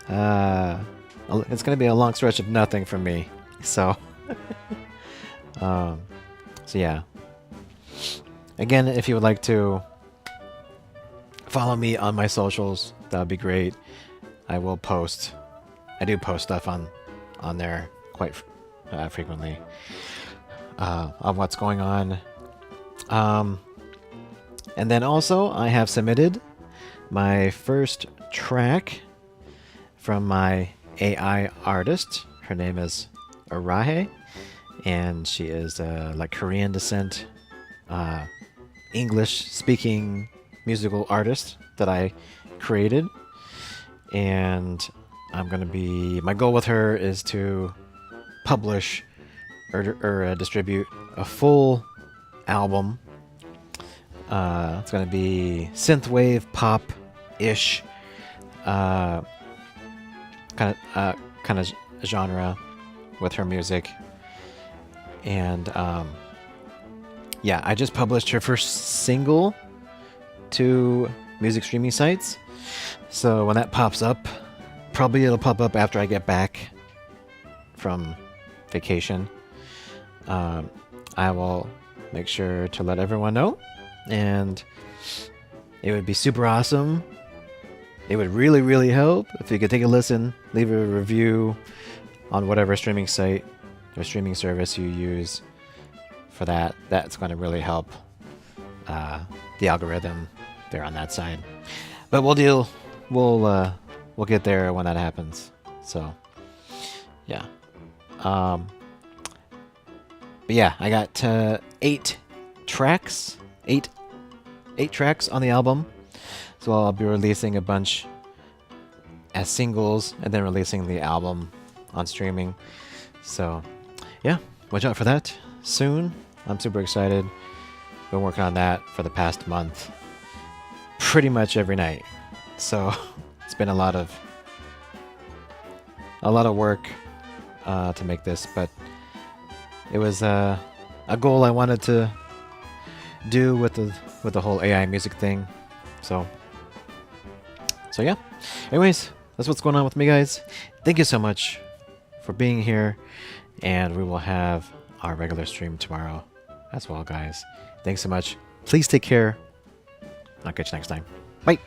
it's going to be a long stretch of nothing for me. So... so yeah. Again, if you would like to follow me on my socials, that would be great. I will post... I do post stuff on there quite frequently of what's going on. And then also, I have submitted my first track from my AI artist. Her name is Arahe, and she is like Korean descent, English-speaking musical artist that I created. And my goal with her is to publish or distribute a full album. It's going to be synthwave pop-ish kind of genre with her music. And yeah, I just published her first single to music streaming sites. So when that pops up, probably it'll pop up after I get back from vacation. I will make sure to let everyone know. And it would be super awesome. It would really, really help if you could take a listen, leave a review on whatever streaming site or streaming service you use for that. That's going to really help the algorithm there on that side. But we'll get there when that happens. So yeah. But yeah, I got 8 tracks on the album. So I'll be releasing a bunch as singles and then releasing the album on streaming. So yeah, watch out for that soon. I'm super excited. Been working on that for the past month, pretty much every night. So it's been a lot of work to make this, but it was a goal I wanted to do with the whole AI music thing. So yeah. Anyways, that's what's going on with me, guys. Thank you so much for being here, and we will have our regular stream tomorrow as well, guys. Thanks so much. Please take care. I'll catch you next time. Bye.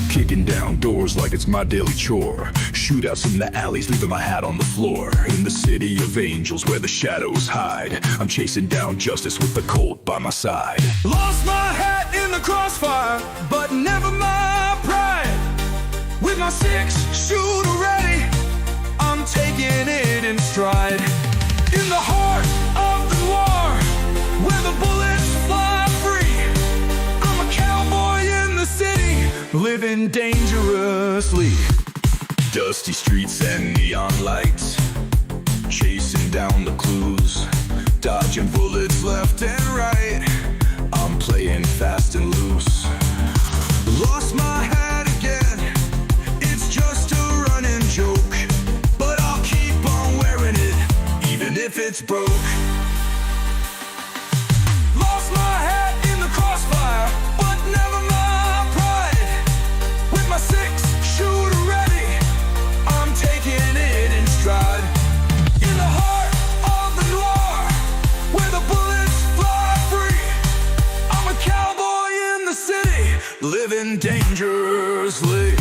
Kicking down doors like it's my daily chore. Shootouts in the alleys, leaving my hat on the floor. In the city of angels where the shadows hide, I'm chasing down justice with the Colt by my side. Lost my hat in the crossfire, but never my pride. With my 6-shooter ready, I'm taking it in stride. In the heart of the war, where the bullets fly free, I'm a cowboy in the city, living dangerously. Dusty streets and neon lights, chasing down the clues, dodging bullets left and right. I'm playing fast and loose. Lost my hat again, it's just a running joke, but I'll keep on wearing it, even if it's broke. Lost my hat in the crossfire, but never my pride. With my 6-shooter ready, I'm taking it in stride. In the heart of the noir, where the bullets fly free, I'm a cowboy in the city, living dangerously.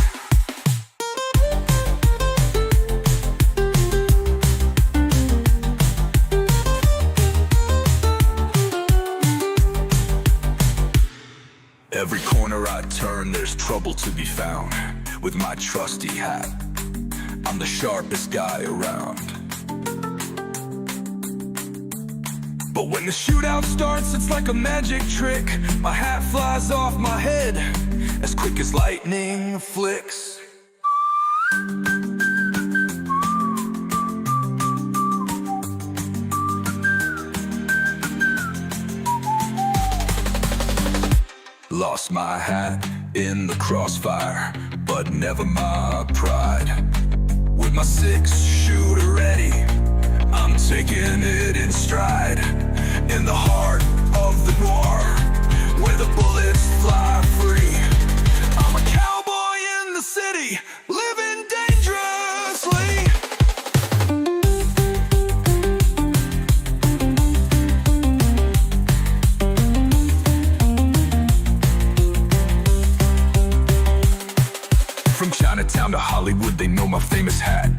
Every corner I turn, there's trouble to be found. With my trusty hat, I'm the sharpest guy around. But when the shootout starts, it's like a magic trick. My hat flies off my head as quick as lightning flicks. Lost my hat in the crossfire, but never my pride. With my 6-shooter ready, I'm taking it in stride. In the heart of the noir, where the bullets fly free, I'm a cowboy in the city, living dangerously. From Chinatown to Hollywood, they know my famous hat.